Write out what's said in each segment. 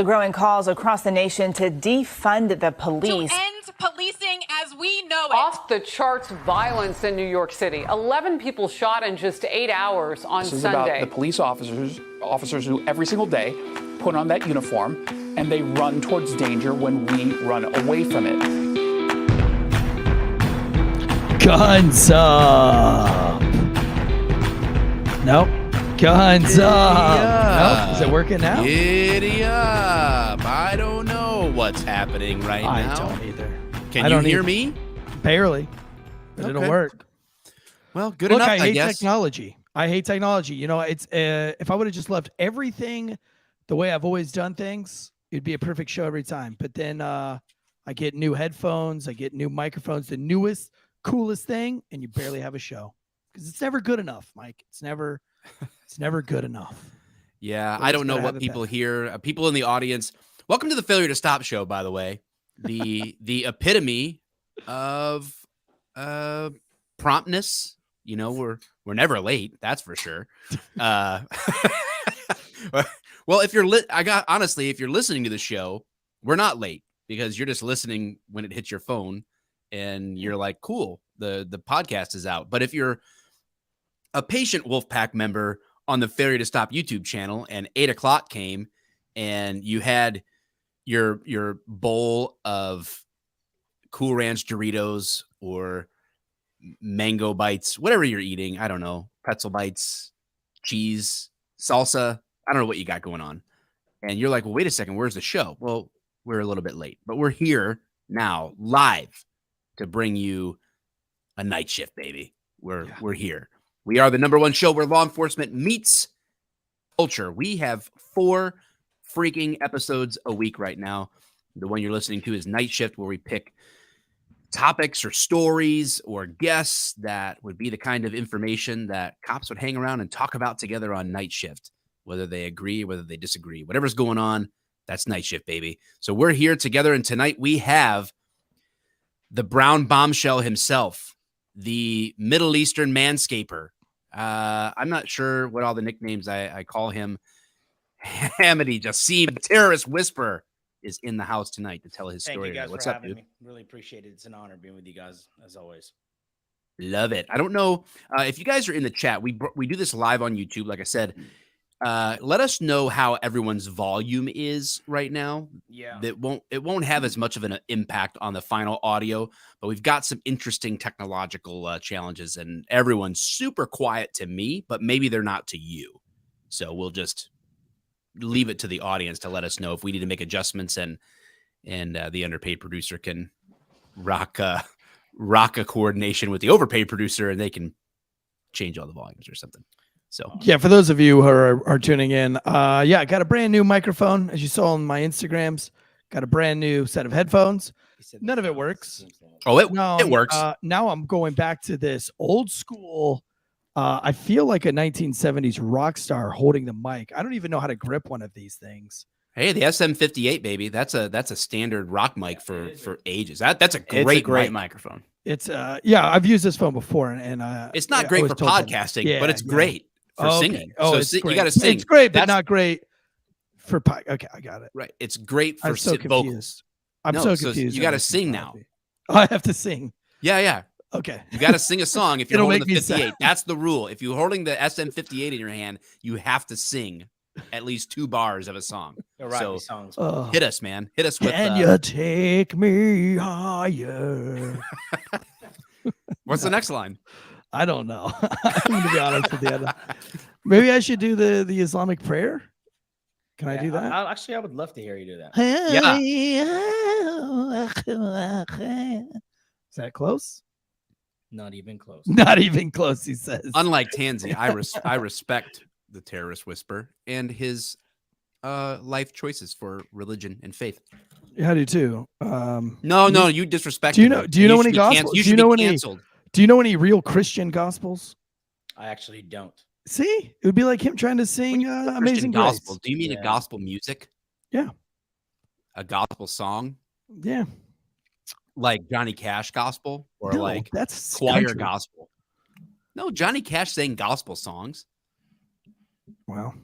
the growing calls across the nation to defund the police. To end policing as we know it. Off the charts violence in New York City. 11 people shot in just 8 hours on This is Sunday. about the police officers who every single day put on that uniform and they run towards danger when we run away from it. Guns up. Nope. Guns up. Nope. Is it working now? Giddy up. I don't know what's happening right I now. don't either. Can you hear me? Barely. But it'll Okay. work. Well, good Look, enough, I hate guess. technology. I hate technology. You know, it's if I would have just left everything the way I've always done things, it'd be a perfect show every time. But then I get new headphones, I get new microphones, the newest, coolest thing, and you barely have a show because it's never good enough, Mike. It's never good enough. Yeah, But I it's don't know gotta what have it people better. hear. People in the audience. Welcome to the Failure to Stop show, by the way. The epitome of promptness. You know, we're never late. That's for sure. Well, if you're honestly, if you're listening to the show, we're not late because you're just listening when it hits your phone and you're like, cool, the podcast is out. But if you're a patient Wolfpack member on the Failure to Stop YouTube channel and 8 o'clock came and you had your bowl of Cool Ranch Doritos or mango bites, whatever you're eating, I don't know, pretzel bites, cheese, salsa, I don't know what you got going on. And you're like, well, wait a second, where's the show? Well, we're a little bit late, but we're here now live to bring you a night shift, baby. We're here. We are the #1 show where law enforcement meets culture. We have 4 freaking episodes a week right now. The one you're listening to is Night Shift, where we pick topics or stories or guests that would be the kind of information that cops would hang around and talk about together on night shift, whether they agree, whether they disagree, whatever's going on, that's Night Shift, baby. So we're here together, and tonight we have the brown bombshell himself, the Middle Eastern manscaper. I'm not sure what all the nicknames I call him. Hamody, Jasim, terrorist whisperer, is in the house tonight to tell his story. Thank you guys What's for up, having dude? me. Really appreciate it. It's an honor being with you guys as always. Love it. I don't know if you guys are in the chat. We do this live on YouTube. Like I said, let us know how everyone's volume is right now. Yeah. It won't have as much of an impact on the final audio, but we've got some interesting technological challenges, and everyone's super quiet to me, but maybe they're not to you. So we'll just leave it to the audience to let us know if we need to make adjustments, and the underpaid producer can rock a coordination with the overpaid producer, and they can change all the volumes or something. So Yeah, for those of you who are tuning in, I got a brand new microphone, as you saw on my Instagrams. Got a brand new set of headphones. None of it works. Oh, it works. Now I'm going back to this old school. I feel like a 1970s rock star holding the mic. I don't even know how to grip one of these things. Hey, the SM58, baby. That's a standard rock mic for ages. That's a great microphone. It's I've used this phone before, and it's not I great was for told that. podcasting, but it's great for Okay. singing. Oh, So it's you great. got to sing. It's great, but That's not great for okay, I got it. right. It's great for I'm so vocals. confused. I'm No, so so confused. you gotta on this sing now. technology. Oh, I have to sing. Yeah. Okay. You got to sing a song if you're It'll holding make the me 58. sad. That's the rule. If you're holding the SM58 in your hand, you have to sing at least 2 bars of a song. So songs. Hit us, man. Hit us with. Can you take me higher? What's the next line? I don't know. I'm going to be honest with you. Maybe I should do the Islamic prayer. Can I do that? I would love to hear you do that. Is that close? Not even close. Not even close, he says. Unlike Tansey, I respect the terrorist whisper and his life choices for religion and faith. Yeah, I do too. No, you disrespect. Do you know any gospels? You Do should you know be any? canceled. Do you know any real Christian gospels? I actually don't. See, it would be like him trying to sing Amazing gospel. Grace. Do you mean a gospel music? Yeah. A gospel song? Yeah. Like Johnny Cash gospel or No, like that's choir country. gospel? No, Johnny Cash sang gospel songs. Wow.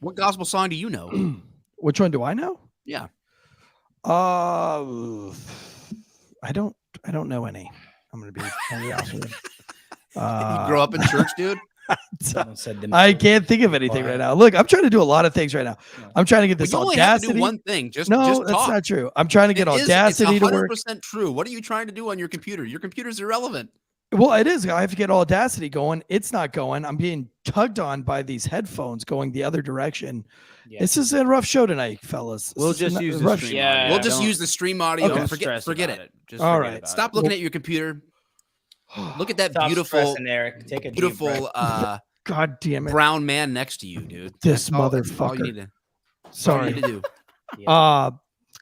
What gospel song do you know? Which one do I know? Yeah. I don't know any. I'm gonna be totally honest with you. Did you grow up in church, dude? Someone said them I too. can't think of anything right now. Look, I'm trying to do a lot of things right now. I'm trying to get But this you only have to audacity. do one thing. Just No, just that's talk. not true. I'm trying to get audacity it's to work. 100% true. What are you trying to do on your computer? Your computer's irrelevant. Well, it is. I have to get audacity going. It's not going. I'm being tugged on by these headphones going the other direction. Yeah. This is a rough show tonight, fellas. We'll This is just a use the rough stream. show. Yeah. We'll just don't- use the stream audio. Okay. And Stress forget about it. Just All forget right. about Stop it. looking at your computer. Look at that Stop beautiful, stressing, Eric. Take a deep breath. beautiful God damn it. brown man next to you, dude. This That's all you motherfucker. need to, Sorry. to do.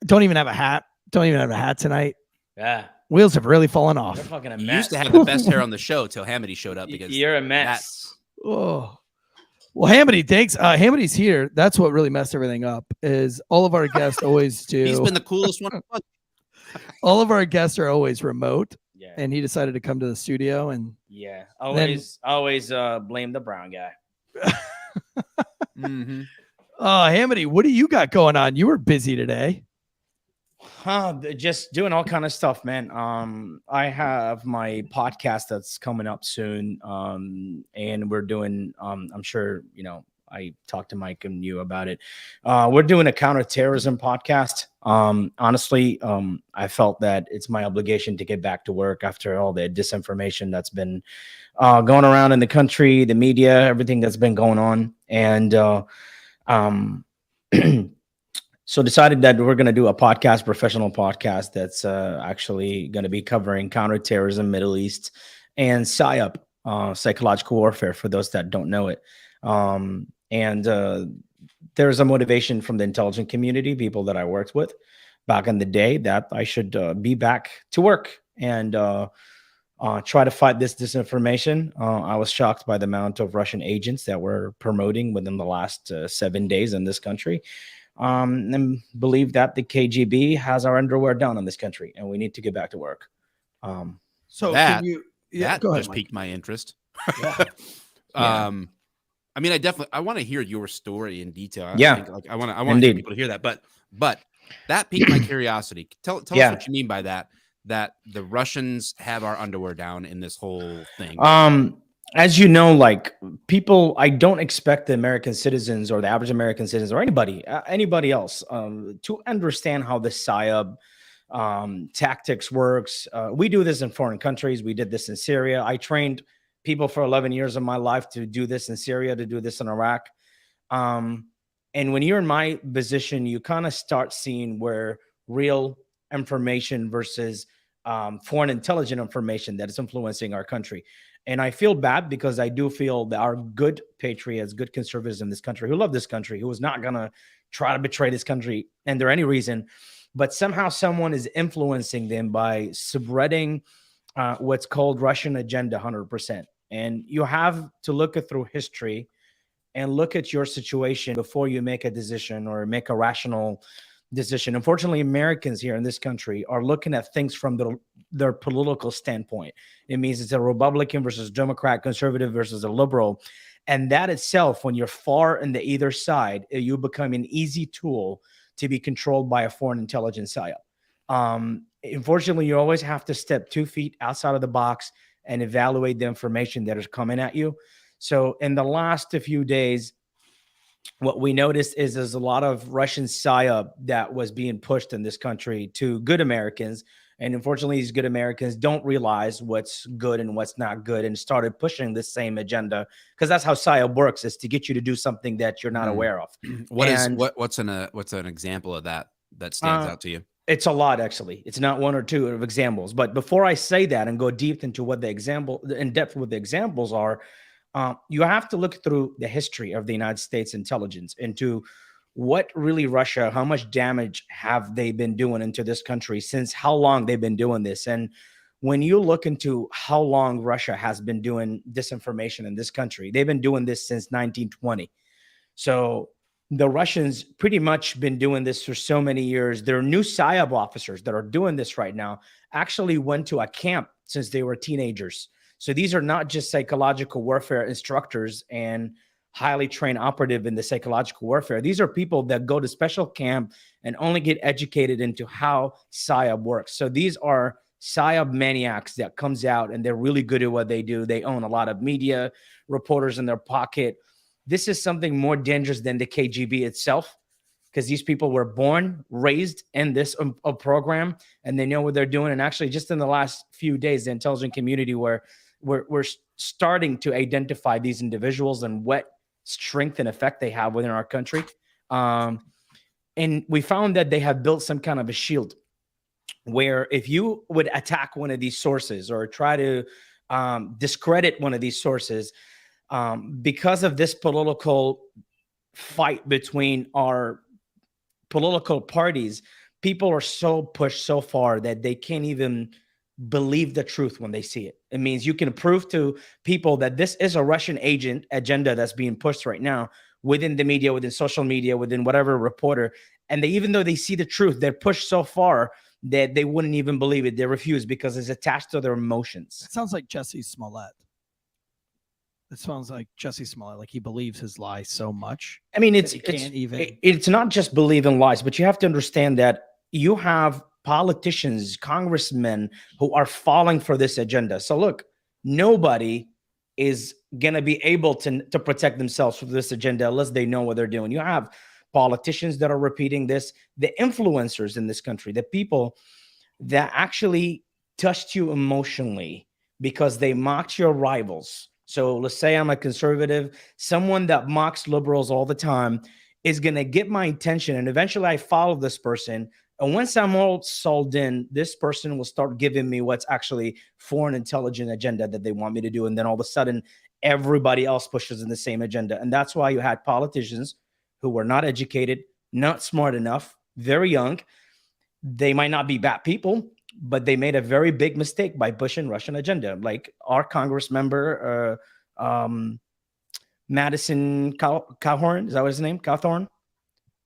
Don't even have a hat. Don't even have a hat tonight. Yeah. Wheels have really fallen You're off. fucking a You mess. used to have the best hair on the show till Hamody showed up because You're a mess. Oh. Well, Hamody, thanks. Hamody's here. That's what really messed everything up. Is all of our guests always do. he's been the coolest one. All of our guests are always remote, Yeah. and he decided to come to the studio. And Yeah. Always blame the brown guy. Mm-hmm. Hamody, what do you got going on? You were busy today. Just doing all kind of stuff, man. I have my podcast that's coming up soon. And we're doing, I'm sure, I talked to Mike and you about it. We're doing a counter-terrorism podcast. Honestly, I felt that it's my obligation to get back to work after all the disinformation that's been going around in the country, the media, everything that's been going on. And so decided that we're going to do a podcast, professional podcast that's actually going to be covering counterterrorism, Middle East, and psyop, psychological warfare, for those that don't know it. There's a motivation from the intelligence community, people that I worked with back in the day, that I should be back to work and try to fight this disinformation. I was shocked by the amount of Russian agents that were promoting within the last 7 days in this country. And believe that the KGB has our underwear down in this country, and we need to get back to work. So That- can you? Yeah, That go ahead, just Mike. piqued my interest. Yeah. I mean, I want to hear your story in detail. I Yeah. think, I want to Indeed. people to hear that. But that piqued my curiosity. Tell us Yeah. what you mean by that. That the Russians have our underwear down in this whole thing. As you know, like people, I don't expect the American citizens or the average American citizens or anybody else to understand how the psyop tactics works. We do this in foreign countries. We did this in Syria. I trained people for 11 years of my life to do this in Syria, to do this in Iraq. And when you're in my position, you kind of start seeing where real information versus foreign intelligence information that is influencing our country. And I feel bad because I do feel that our good patriots, good conservatives in this country who love this country, who is not going to try to betray this country under any reason, but somehow someone is influencing them by spreading what's called Russian agenda 100%. And you have to look at through history and look at your situation before you make a decision or make a rational decision. Unfortunately, Americans here in this country are looking at things from their political standpoint. It means it's a Republican versus Democrat, conservative versus a liberal. And that itself, when you're far in the either side, you become an easy tool to be controlled by a foreign intelligence psyop. Unfortunately, you always have to step 2 feet outside of the box and evaluate the information that is coming at you. So in the last few days, what we noticed is there's a lot of Russian psyop that was being pushed in this country to good Americans. And unfortunately, these good Americans don't realize what's good and what's not good and started pushing the same agenda, because that's how psyop works, is to get you to do something that you're not aware of. What's an example of that stands out to you? It's a lot, actually. It's not one or two of examples. But before I say that and go deep into what in depth what the examples are, you have to look through the history of the United States intelligence into what really Russia, how much damage have they been doing into this country, since how long they've been doing this. And when you look into how long Russia has been doing disinformation in this country, they've been doing this since 1920. So the Russians pretty much been doing this for so many years. Their new psyop officers that are doing this right now actually went to a camp since they were teenagers. So these are not just psychological warfare instructors and highly trained operative in the psychological warfare. These are people that go to special camp and only get educated into how psyop works. So these are psyop maniacs that comes out and they're really good at what they do. They own a lot of media reporters in their pocket. This is something more dangerous than the KGB itself, because these people were born, raised in this program, and they know what they're doing. And actually, just in the last few days, the intelligence community we're starting to identify these individuals and what strength and effect they have within our country. And we found that they have built some kind of a shield where if you would attack one of these sources or try to discredit one of these sources, because of this political fight between our political parties, people are so pushed so far that they can't even believe the truth when they see it. It means you can prove to people that this is a Russian agenda that's being pushed right now within the media, within social media, within whatever reporter. And even though they see the truth, they're pushed so far that they wouldn't even believe it. They refuse because it's attached to their emotions. It sounds like Jesse Smollett. It sounds like Jesse Smollett, like he believes his lies so much. I mean, it's not just believe in lies, but you have to understand that you have politicians, congressmen who are falling for this agenda. So look, nobody is going to be able to protect themselves from this agenda unless they know what they're doing. You have politicians that are repeating this, the influencers in this country, the people that actually touched you emotionally because they mocked your rivals. So let's say I'm a conservative, someone that mocks liberals all the time is going to get my attention. And eventually I follow this person. And once I'm all sold in, this person will start giving me what's actually foreign intelligence agenda that they want me to do. And then all of a sudden, everybody else pushes in the same agenda. And that's why you had politicians who were not educated, not smart enough, very young. They might not be bad people, but they made a very big mistake by pushing Russian agenda. Like our Congress member, Madison Cawthorn, is that what his name? Cawthorn?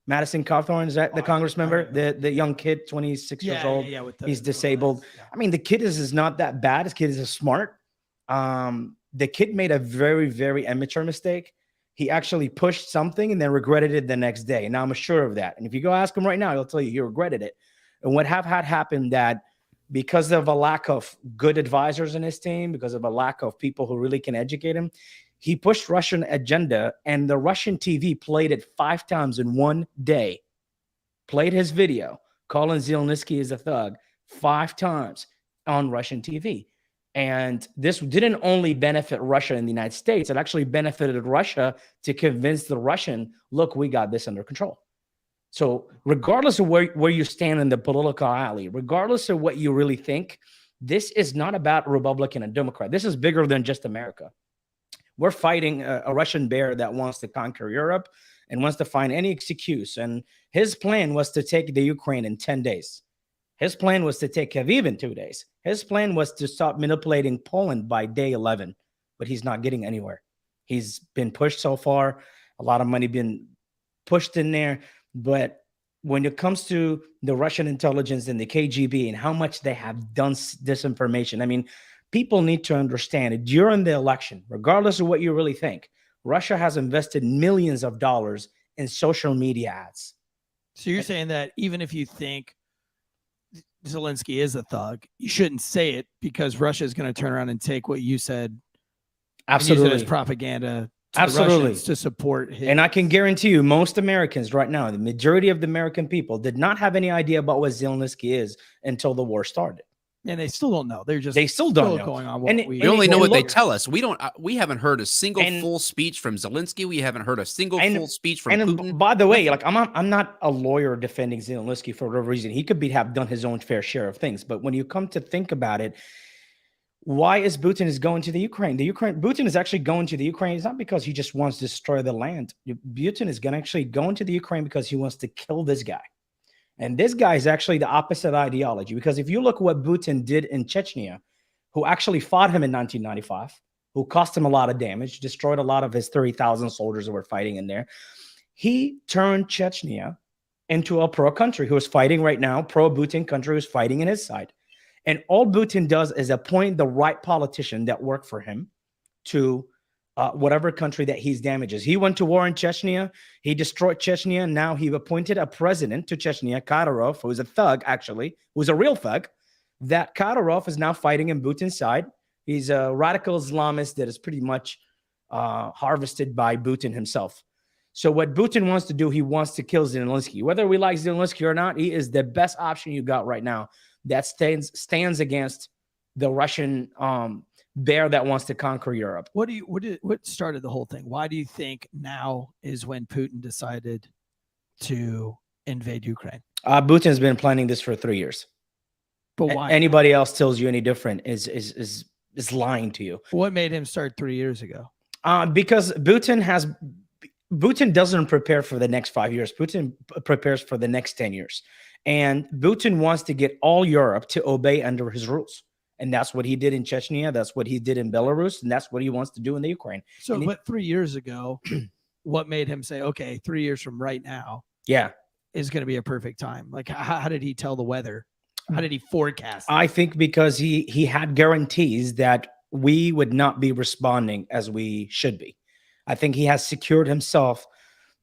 Madison Cawthorn, is that the Congress member? The young kid, 26 years old. Yeah, he's disabled. I mean, the kid is not that bad. This kid is smart. The kid made a very, very immature mistake. He actually pushed something and then regretted it the next day. Now I'm sure of that. And if you go ask him right now, he'll tell you he regretted it. And what had happened that because of a lack of good advisors in his team, because of a lack of people who really can educate him, he pushed Russian agenda, and the Russian TV played it 5 times in one day. Played his video, calling Zelensky as a thug 5 times on Russian TV. And this didn't only benefit Russia and the United States, it actually benefited Russia to convince the Russian, look, we got this under control. So regardless of where you stand in the political alley, regardless of what you really think, this is not about Republican and Democrat. This is bigger than just America. We're fighting a Russian bear that wants to conquer Europe and wants to find any excuse. And his plan was to take the Ukraine in 10 days. His plan was to take Lviv in 2 days. His plan was to stop manipulating Poland by day 11, but he's not getting anywhere. He's been pushed so far, a lot of money been pushed in there. But when it comes to the Russian intelligence and the KGB and how much they have done disinformation, I mean, people need to understand during the election, regardless of what you really think, Russia has invested millions of dollars in social media ads. So you're saying that even if you think Zelensky is a thug, you shouldn't say it because Russia is going to turn around and take what you said, absolutely, and use it as propaganda to absolutely, the Russians to support his. And I can guarantee you, most Americans right now, the majority of the American people did not have any idea about what Zelensky is until the war started. And they still don't know. They still don't know. Going on what we only know what they tell us. We haven't heard a single full speech from Zelensky. We haven't heard a single full speech from Putin. And by the way, like I'm not a lawyer defending Zelensky for whatever reason. He could have done his own fair share of things. But when you come to think about it, why is Putin is going to the Ukraine? Putin is actually going to the Ukraine. It's not because he just wants to destroy the land. Putin is going to actually go into the Ukraine because he wants to kill this guy. And this guy is actually the opposite ideology, because if you look what Putin did in Chechnya, who actually fought him in 1995, who cost him a lot of damage, destroyed a lot of his 30,000 soldiers who were fighting in there, he turned Chechnya into a pro country who is fighting right now, pro-Putin country who's fighting in his side. And all Putin does is appoint the right politician that work for him to whatever country that he's damages. He went to war in Chechnya. He destroyed Chechnya. Now he appointed a president to Chechnya, Kadyrov, who is a thug, actually, who's a real thug. That Kadyrov is now fighting in Putin's side. He's a radical Islamist that is pretty much harvested by Putin himself. So what Putin wants to do, he wants to kill Zelensky. Whether we like Zelensky or not, he is the best option you got right now that stands against the Russian bear that wants to conquer Europe. What started the whole thing? Why do you think now is when Putin decided to invade Ukraine? Putin's been planning this for 3 years. But why? Anybody else tells you any different is lying to you. What made him start 3 years ago? Because Putin doesn't prepare for the next 5 years. Putin prepares for the next 10 years. And Putin wants to get all Europe to obey under his rules. And that's what he did in Chechnya. That's what he did in Belarus. And that's what he wants to do in the Ukraine. So, but 3 years ago, what made him say, okay, 3 years from right now is going to be a perfect time? Like, how did he tell the weather? How did he forecast? I think because he had guarantees that we would not be responding as we should be. I think he has secured himself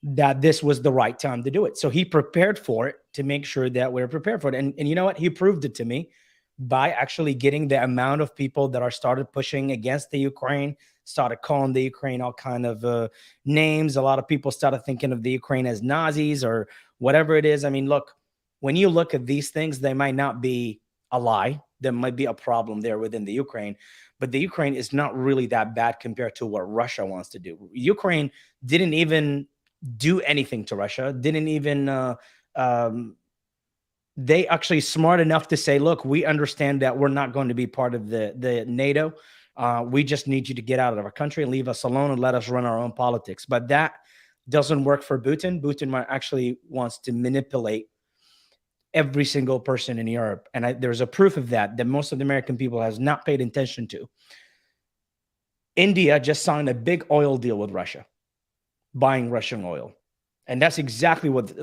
that this was the right time to do it. So he prepared for it to make sure that we're prepared for it. And you know what? He proved it to me by actually getting the amount of people that are started pushing against the Ukraine, started calling the Ukraine all kind of names. A lot of people started thinking of the Ukraine as Nazis or whatever it is. I mean, look, when you look at these things, they might not be a lie. There might be a problem there within the Ukraine, but the Ukraine is not really that bad compared to what Russia wants to do. Ukraine didn't even do anything to Russia, didn't even, they actually smart enough to say, look, we understand that we're not going to be part of the NATO. We just need you to get out of our country and leave us alone and let us run our own politics. But that doesn't work for Putin. Putin actually wants to manipulate every single person in Europe. And there's a proof of that most of the American people has not paid attention to. India just signed a big oil deal with Russia, buying Russian oil. And that's exactly what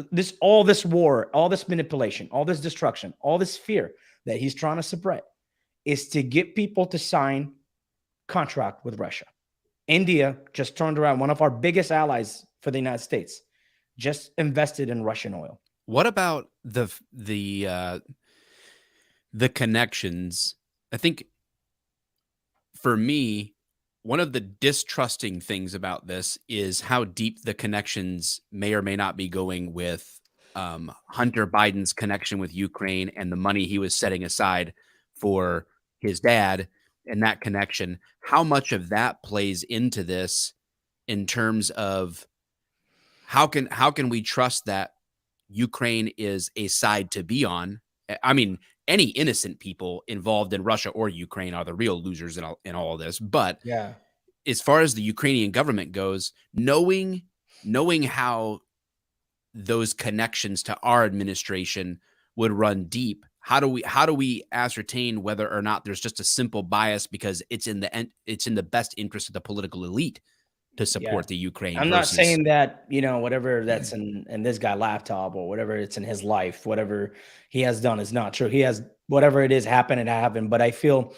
all this war, all this manipulation, all this destruction, all this fear that he's trying to spread is to get people to sign contract with Russia. India just turned around. One of our biggest allies for the United States just invested in Russian oil. What about the connections? I think for me, one of the distrusting things about this is how deep the connections may or may not be going with Hunter Biden's connection with Ukraine and the money he was setting aside for his dad and that connection. How much of that plays into this in terms of how can we trust that Ukraine is a side to be on? I mean, any innocent people involved in Russia or Ukraine are the real losers in all of this. But yeah, as far as the Ukrainian government goes, knowing how those connections to our administration would run deep, how do we ascertain whether or not there's just a simple bias because it's in the best interest of the political elite to support the Ukraine? I'm not saying that, whatever that's in this guy laptop or whatever it's in his life, whatever he has done is not true. He has whatever it is happened. But I feel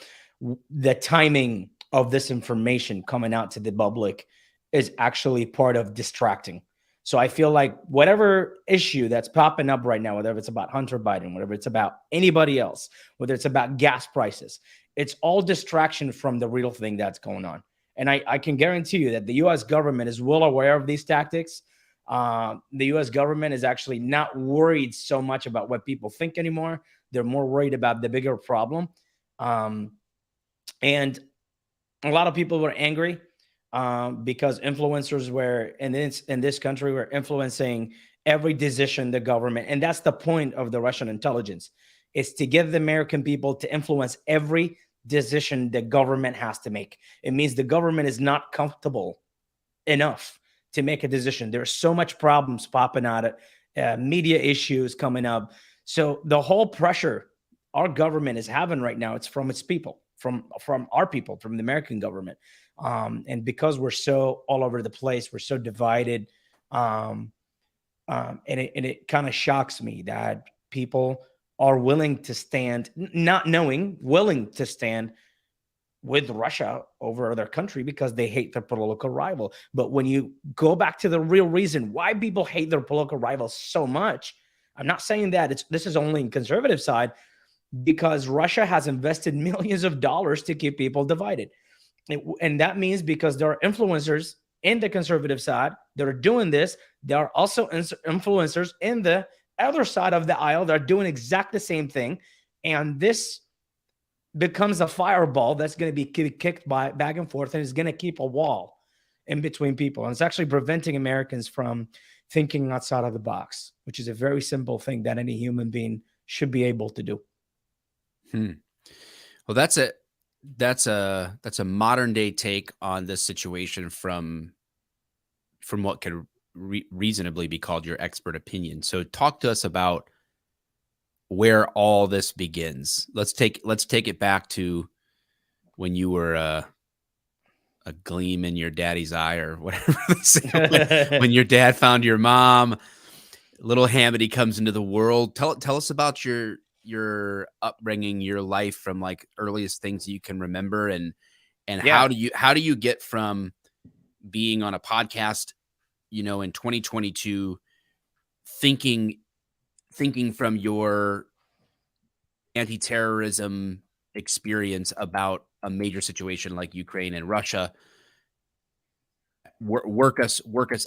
the timing of this information coming out to the public is actually part of distracting. So I feel like whatever issue that's popping up right now, whether it's about Hunter Biden, whether it's about anybody else, whether it's about gas prices, it's all distraction from the real thing that's going on. And I can guarantee you that the U.S. government is well aware of these tactics. The U.S. government is actually not worried so much about what people think anymore. They're more worried about the bigger problem. And a lot of people were angry because influencers were in this country were influencing every decision the government. And that's the point of the Russian intelligence, is to get the American people to influence every decision the government has to make. It means the government is not comfortable enough to make a decision. There's so much problems popping out, media issues coming up. So the whole pressure our government is having right now, it's from its people, from our people, from the American government. And because we're so all over the place, we're so divided. And it kind of shocks me that people are willing to stand, not knowing, willing to stand with Russia over their country because they hate their political rival. But when you go back to the real reason why people hate their political rivals so much, I'm not saying that this is only in conservative side, because Russia has invested millions of dollars to keep people divided. And that means because there are influencers in the conservative side that are doing this, there are also influencers in the other side of the aisle that are doing exactly the same thing. And this becomes a fireball that's going to be kicked back and forth, and it's going to keep a wall in between people. And it's actually preventing Americans from thinking outside of the box, which is a very simple thing that any human being should be able to do. Well, that's a modern day take on this situation from what could reasonably be called your expert opinion. So talk to us about where all this begins. Let's take it back to when you were a gleam in your daddy's eye, or whatever they say, when your dad found your mom. Little Hamody comes into the world. Tell us about your upbringing, your life from like earliest things you can remember, and how do you get from being on a podcast, in 2022, thinking from your anti-terrorism experience about a major situation like Ukraine and Russia. Work us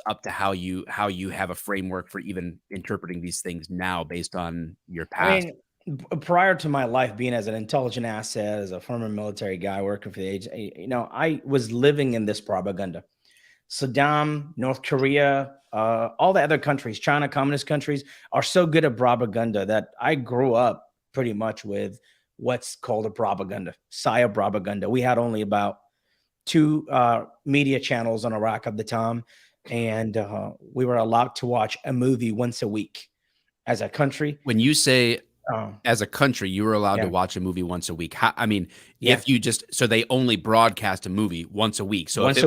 up to how you have a framework for even interpreting these things now based on your past. I mean, prior to my life being as an intelligent asset, as a former military guy working for the agency, I was living in this propaganda. Saddam, North Korea, all the other countries, China, communist countries, are so good at propaganda that I grew up pretty much with what's called a propaganda, psyop propaganda. We had only about 2 media channels on Iraq at the time, and we were allowed to watch a movie once a week as a country. When you say as a country, you were allowed to watch a movie once a week. If you so they only broadcast a movie once a week. So if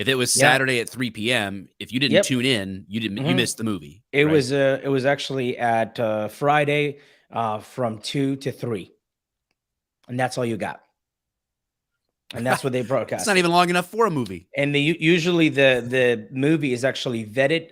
it was Saturday at 3 p.m., if you didn't tune in, you missed the movie. It was actually at Friday from 2 to 3, and that's all you got. And that's what they broadcast. It's not even long enough for a movie. And usually the movie is actually vetted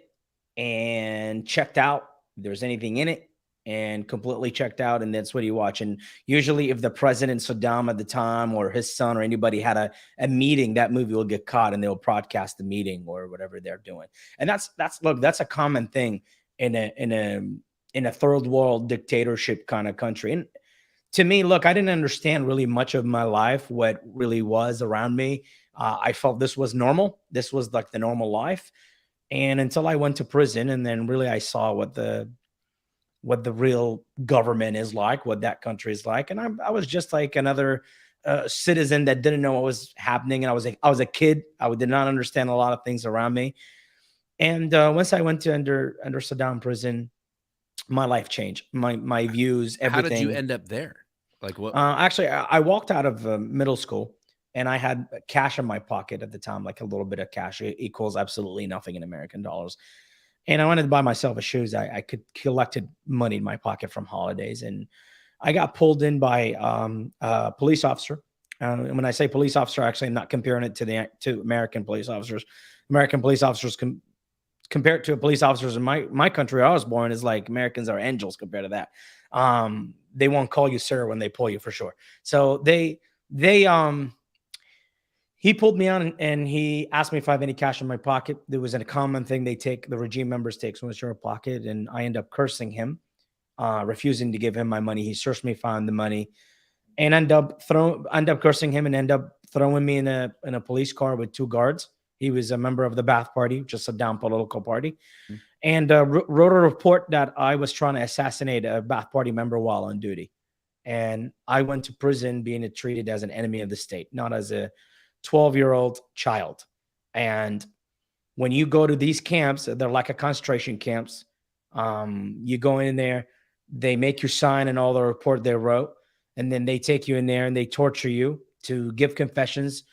and checked out if there's anything in it, and completely checked out, and that's what you watch. And usually if the president, Saddam at the time, or his son or anybody had a meeting, that movie will get caught and they'll broadcast the meeting or whatever they're doing. And that's a common thing in a third world dictatorship kind of country. And to me, look, I didn't understand really much of my life, what really was around me. I felt this was normal. This was like the normal life. And until I went to prison, and then really I saw what the real government is like, what that country is like. And I was just like another citizen that didn't know what was happening. And I was a kid. I did not understand a lot of things around me. And once I went to under Saddam prison, my life changed. My views, everything. How did you end up there? Like what? Actually, I walked out of middle school, and I had cash in my pocket at the time, like a little bit of cash. It equals absolutely nothing in American dollars. And I wanted to buy myself a shoes. I could collected money in my pocket from holidays, and I got pulled in by a police officer. And when I say police officer, actually, I'm not comparing it to American police officers. American police officers compared to police officers in my country I was born is like Americans are angels compared to that. They won't call you sir when they pull you, for sure. So he pulled me on, and he asked me if I have any cash in my pocket. There was a common thing the regime members take once you're in a pocket, and I end up cursing him, refusing to give him my money. He searched me, found the money, and end up cursing him, and end up throwing me in a police car with 2 guards. He was a member of the Ba'ath Party, just a down political party, and wrote a report that I was trying to assassinate a Ba'ath Party member while on duty. And I went to prison being treated as an enemy of the state, not as a 12-year-old child. And when you go to these camps, they're like a concentration camps. You go in there, they make you sign and all the report they wrote, and then they take you in there and they torture you to give confessions.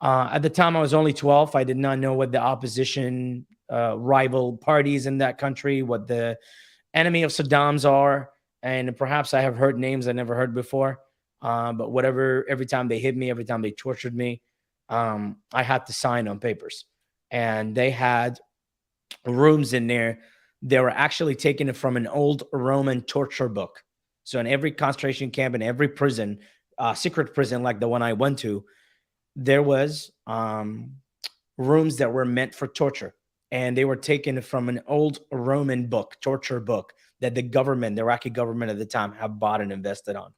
At the time, I was only 12. I did not know what the opposition rival parties in that country, what the enemy of Saddam's are, and perhaps I have heard names I never heard before. But whatever, every time they hit me, every time they tortured me, I had to sign on papers. And they had rooms in there. They were actually taking it from an old Roman torture book. So in every concentration camp, in every prison, secret prison like the one I went to, there was rooms that were meant for torture. And they were taken from an old Roman book, torture book, that the government, the Iraqi government at the time, have bought and invested on.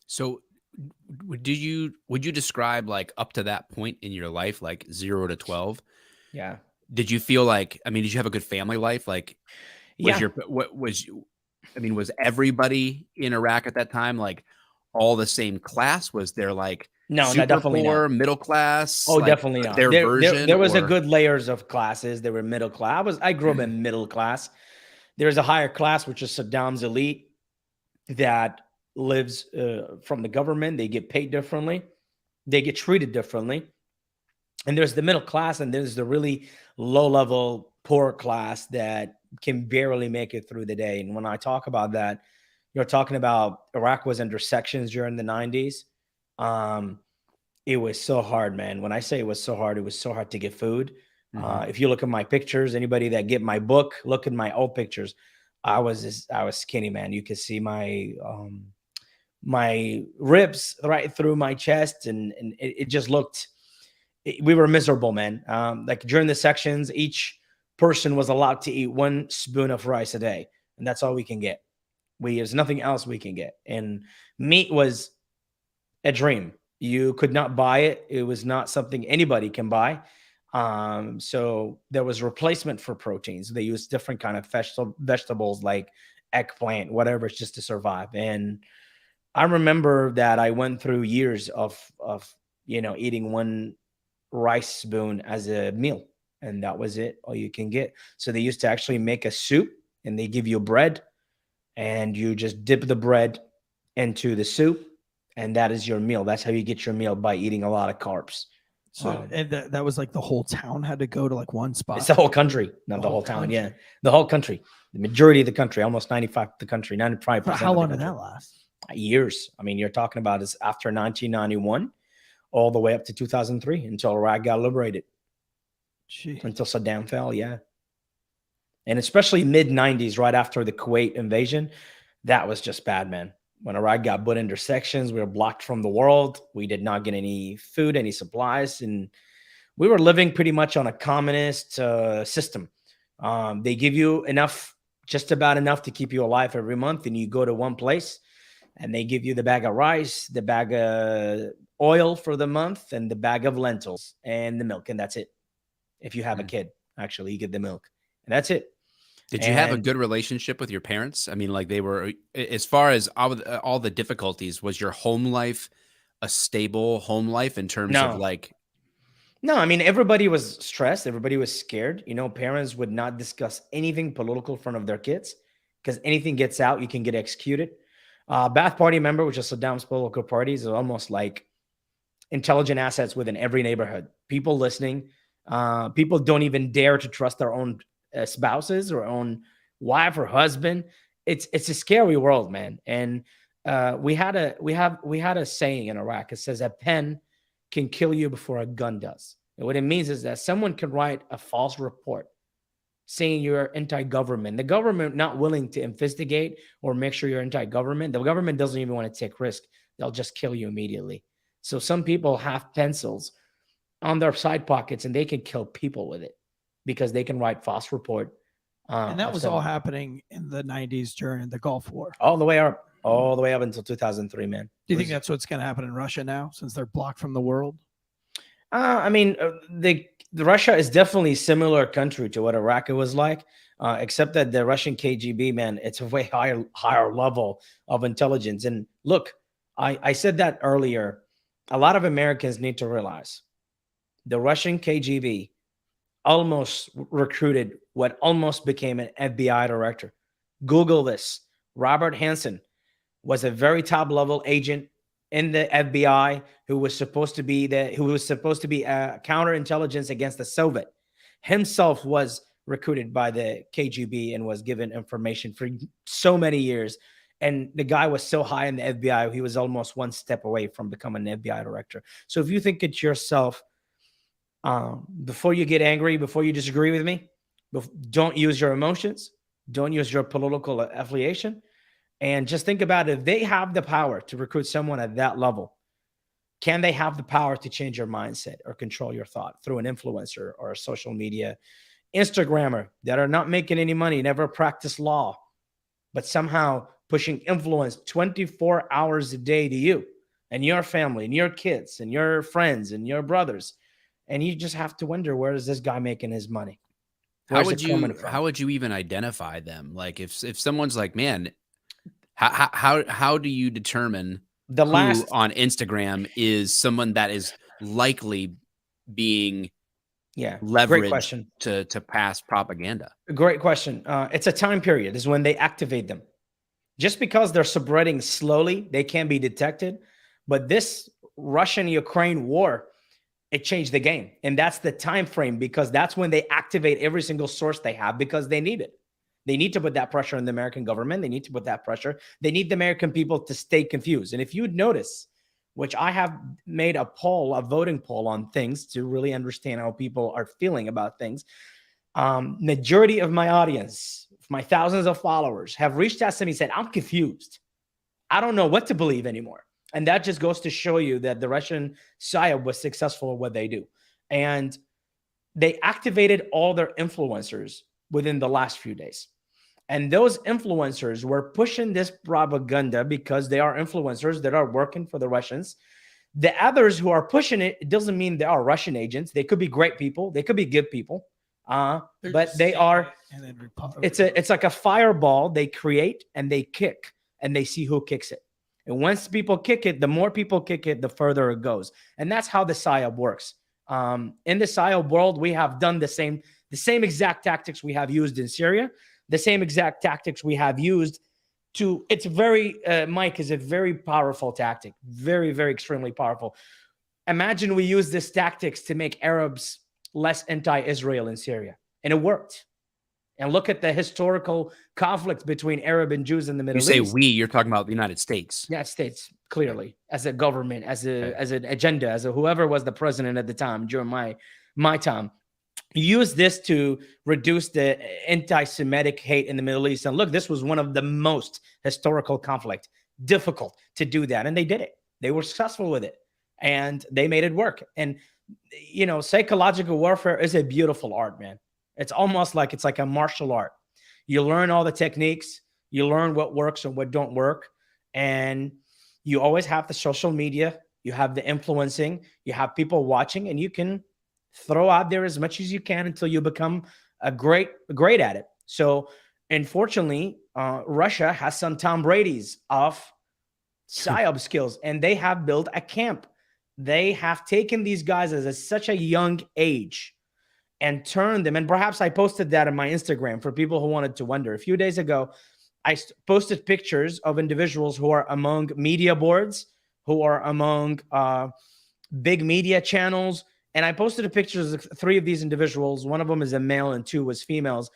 So would you describe like up to that point in your life, like 0 to 12? Yeah. Did you feel like, I mean, did you have a good family life? Like, was everybody in Iraq at that time like all the same class? Was there like super definitely poor, not. middle class? Oh, like, definitely not. Their version. There was a good layers of classes. They were middle class. I grew up in middle class. There's a higher class, which is Saddam's elite, that lives from the government. They get paid differently. They get treated differently. And there's the middle class, and there's the really low-level poor class that can barely make it through the day. And when I talk about that, you're talking about Iraq was under sections during the 90s. It was so hard, man. When I say it was so hard to get food. If you look at my pictures, anybody that get my book, look at my old pictures. I was skinny, man. You could see my my ribs right through my chest, and it just looked. We were miserable, man. Like during the sections, each person was allowed to eat 1 spoon of rice a day, and that's all we can get. There's nothing else we can get. And meat was a dream. You could not buy it. It was not something anybody can buy. So there was replacement for proteins. They used different kind of vegetables like eggplant, whatever, it's just to survive. And I remember that I went through years of eating 1 rice spoon as a meal, and that was it, all you can get. So they used to actually make a soup, and they give you bread, and you just dip the bread into the soup, and that is your meal. That's how you get your meal, by eating a lot of carbs. So and that was like the whole town had to go to like one spot. It's the whole country, not the whole town. Country. Yeah, the whole country, the majority of the country, almost 95% of the country, 95%. How long did that last? Years. I mean, you're talking about is after 1991, all the way up to 2003, until Iraq got liberated. Jeez. Until Saddam fell, yeah. And especially mid-90s, right after the Kuwait invasion, that was just bad, man. When Iraq got put into sections, we were blocked from the world. We did not get any food, any supplies, and we were living pretty much on a communist system. They give you enough, just about enough to keep you alive every month, and you go to one place, and they give you the bag of rice, the bag of oil for the month, and the bag of lentils and the milk, and that's it. If you have a kid, actually, you get the milk, and that's it. Did you have a good relationship with your parents? I mean, like they were, as far as all the difficulties, was your home life a stable home life in terms of like? No, I mean, everybody was stressed. Everybody was scared. Parents would not discuss anything political in front of their kids, because anything gets out, you can get executed. Ba'ath Party member, which is Saddam's political parties, are almost like intelligent assets within every neighborhood. People listening. People don't even dare to trust their own spouses or own wife or husband. It's a scary world, man. And we had a saying in Iraq. It says a pen can kill you before a gun does. And what it means is that someone can write a false report saying you're anti-government. The government not willing to investigate or make sure you're anti-government. The government doesn't even want to take risk. They'll just kill you immediately. So some people have pencils on their side pockets, and they can kill people with it because they can write false report. And that was all happening in the 90s during the Gulf War. All the way up until 2003, man. Do you think that's what's going to happen in Russia now, since they're blocked from the world? I mean, the Russia is definitely a similar country to what Iraq was like, except that the Russian KGB, man, it's a way higher level of intelligence. And look, I said that earlier. A lot of Americans need to realize the Russian KGB almost recruited what almost became an FBI director. Google this. Robert Hansen was a very top level agent in the FBI who was supposed to be counterintelligence against the Soviet. Himself was recruited by the KGB and was given information for so many years. And the guy was so high in the FBI, he was almost one step away from becoming an FBI director. So if you think it's yourself, before you get angry, before you disagree with me, don't use your emotions, don't use your political affiliation, and just think about it. If they have the power to recruit someone at that level, can they have the power to change your mindset or control your thought through an influencer or a social media Instagrammer that are not making any money, never practice law, but somehow pushing influence 24 hours a day to you and your family and your kids and your friends and your brothers? And you just have to wonder, where is this guy making his money? How would you even identify them? Like if someone's like, man, how do you determine who on Instagram is someone that is likely being leveraged to pass propaganda? Great question. It's a time period is when they activate them. Just because they're spreading slowly, they can be detected. But this Russian-Ukraine war, it changed the game. And that's the time frame, because that's when they activate every single source they have, because they need it. They need to put that pressure on the American government. They need to put that pressure. They need the American people to stay confused. And if you would notice, which I have made a voting poll on things to really understand how people are feeling about things. Majority of my audience, my thousands of followers, have reached out to me and said, I'm confused. I don't know what to believe anymore. And that just goes to show you that the Russian psyop was successful at what they do. And they activated all their influencers within the last few days. And those influencers were pushing this propaganda because they are influencers that are working for the Russians. The others who are pushing it, it doesn't mean they are Russian agents. They could be great people. They could be good people. But they are, it's like a fireball they create and they kick and they see who kicks it. And once people kick it, the more people kick it, the further it goes. And that's how the psyop works. In the psyop world, we have done the same exact tactics we have used in Syria, the same exact tactics we have used to, it's very, Mike is a very powerful tactic, very, very extremely powerful. Imagine we use this tactics to make Arabs less anti-Israel in Syria, and it worked. And look at the historical conflict between Arab and Jews in the Middle East. You say we, you're talking about the United States. United States, clearly, as a government, as an agenda, as whoever was the president at the time during my time. Use this to reduce the anti-Semitic hate in the Middle East. And look, this was one of the most historical conflict, difficult to do that. And they did it. They were successful with it. And they made it work. And, you know, psychological warfare is a beautiful art, man. It's almost like it's like a martial art. You learn all the techniques. You learn what works and what don't work. And you always have the social media. You have the influencing. You have people watching, and you can throw out there as much as you can until you become great at it. So unfortunately, Russia has some Tom Brady's of psyop skills, and they have built a camp. They have taken these guys as such a young age and turned them. And perhaps I posted that on my Instagram for people who wanted to wonder. A few days ago, I posted pictures of individuals who are among media boards, who are among big media channels. And I posted a pictures of 3 of these individuals. One of them is a male and 2 was females,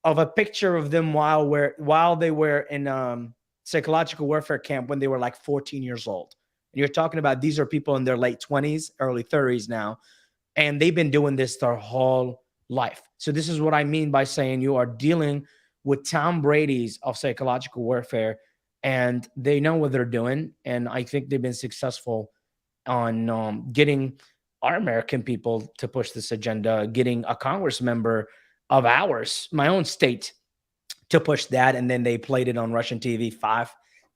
of a picture of them while they were in psychological warfare camp when they were like 14 years old. And you're talking about, these are people in their late 20s, early 30s now. And they've been doing this their whole life. So this is what I mean by saying you are dealing with Tom Brady's of psychological warfare, and they know what they're doing. And I think they've been successful on getting our American people to push this agenda, getting a Congress member of ours, my own state, to push that. And then they played it on Russian TV 5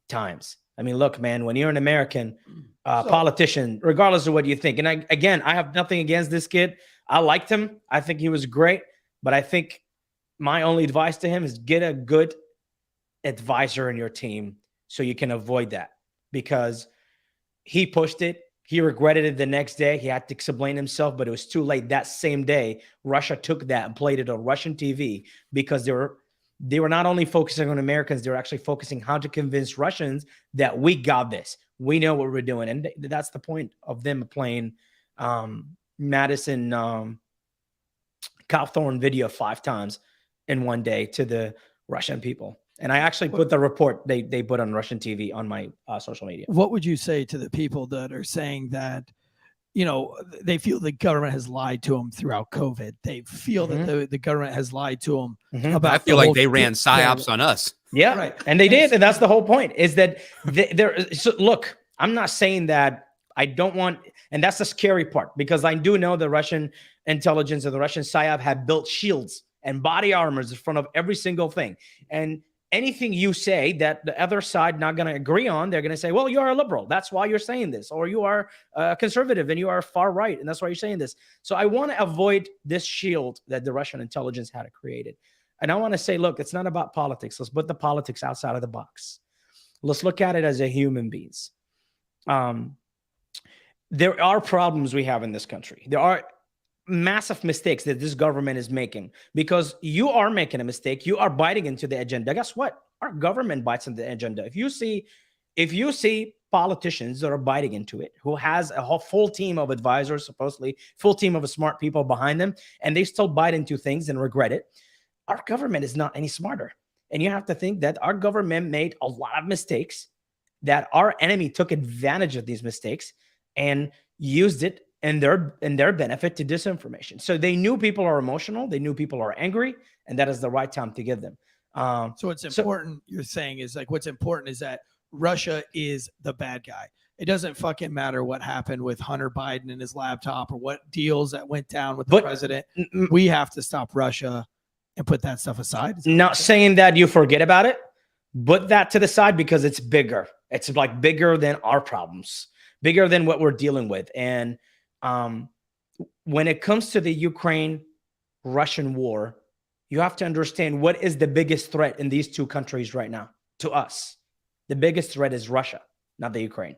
times. I mean, look, man, when you're an American politician, regardless of what you think, and I have nothing against this kid. I liked him. I think he was great. But I think my only advice to him is get a good advisor in your team so you can avoid that, because he pushed it. He regretted it the next day. He had to explain himself, but it was too late. That same day, Russia took that and played it on Russian TV, because they were not only focusing on Americans, they were actually focusing how to convince Russians that we got this. We know what we're doing. And that's the point of them playing Madison Cawthorn video 5 times in one day to the Russian people. And I actually put the report they put on Russian TV on my social media. What would you say to the people that are saying that, they feel the government has lied to them throughout COVID? They feel that the government has lied to them about. I feel like they ran psyops on us. Yeah, right. And they did, and that's the whole point. Is that so look, I'm not saying that I don't want, and that's the scary part, because I do know the Russian intelligence and the Russian psyop have built shields and body armors in front of every single thing. And anything you say that the other side not going to agree on, they're going to say, well, you're a liberal. That's why you're saying this. Or you are conservative and you are far right. And that's why you're saying this. So I want to avoid this shield that the Russian intelligence had created. And I want to say, look, it's not about politics. Let's put the politics outside of the box. Let's look at it as a human beings. There are problems we have in this country. There are massive mistakes that this government is making, because you are making a mistake. You are biting into the agenda. Guess what? Our government bites into the agenda. If you see politicians that are biting into it, who has a whole full team of advisors, supposedly full team of smart people behind them, and they still bite into things and regret it, our government is not any smarter. And you have to think that our government made a lot of mistakes, that our enemy took advantage of these mistakes and used it in their benefit to disinformation. So they knew people are emotional. They knew people are angry, and that is the right time to give them. So what's important, you're saying, is like, what's important is that Russia is the bad guy. It doesn't fucking matter what happened with Hunter Biden and his laptop, or what deals that went down with the president. We have to stop Russia and put that stuff aside. Not saying that you forget about it. Put that to the side, because it's bigger. It's like bigger than our problems, bigger than what we're dealing with. And when it comes to the Ukraine-Russian war, you have to understand what is the biggest threat in these two countries right now to us. The biggest threat is Russia, not the Ukraine.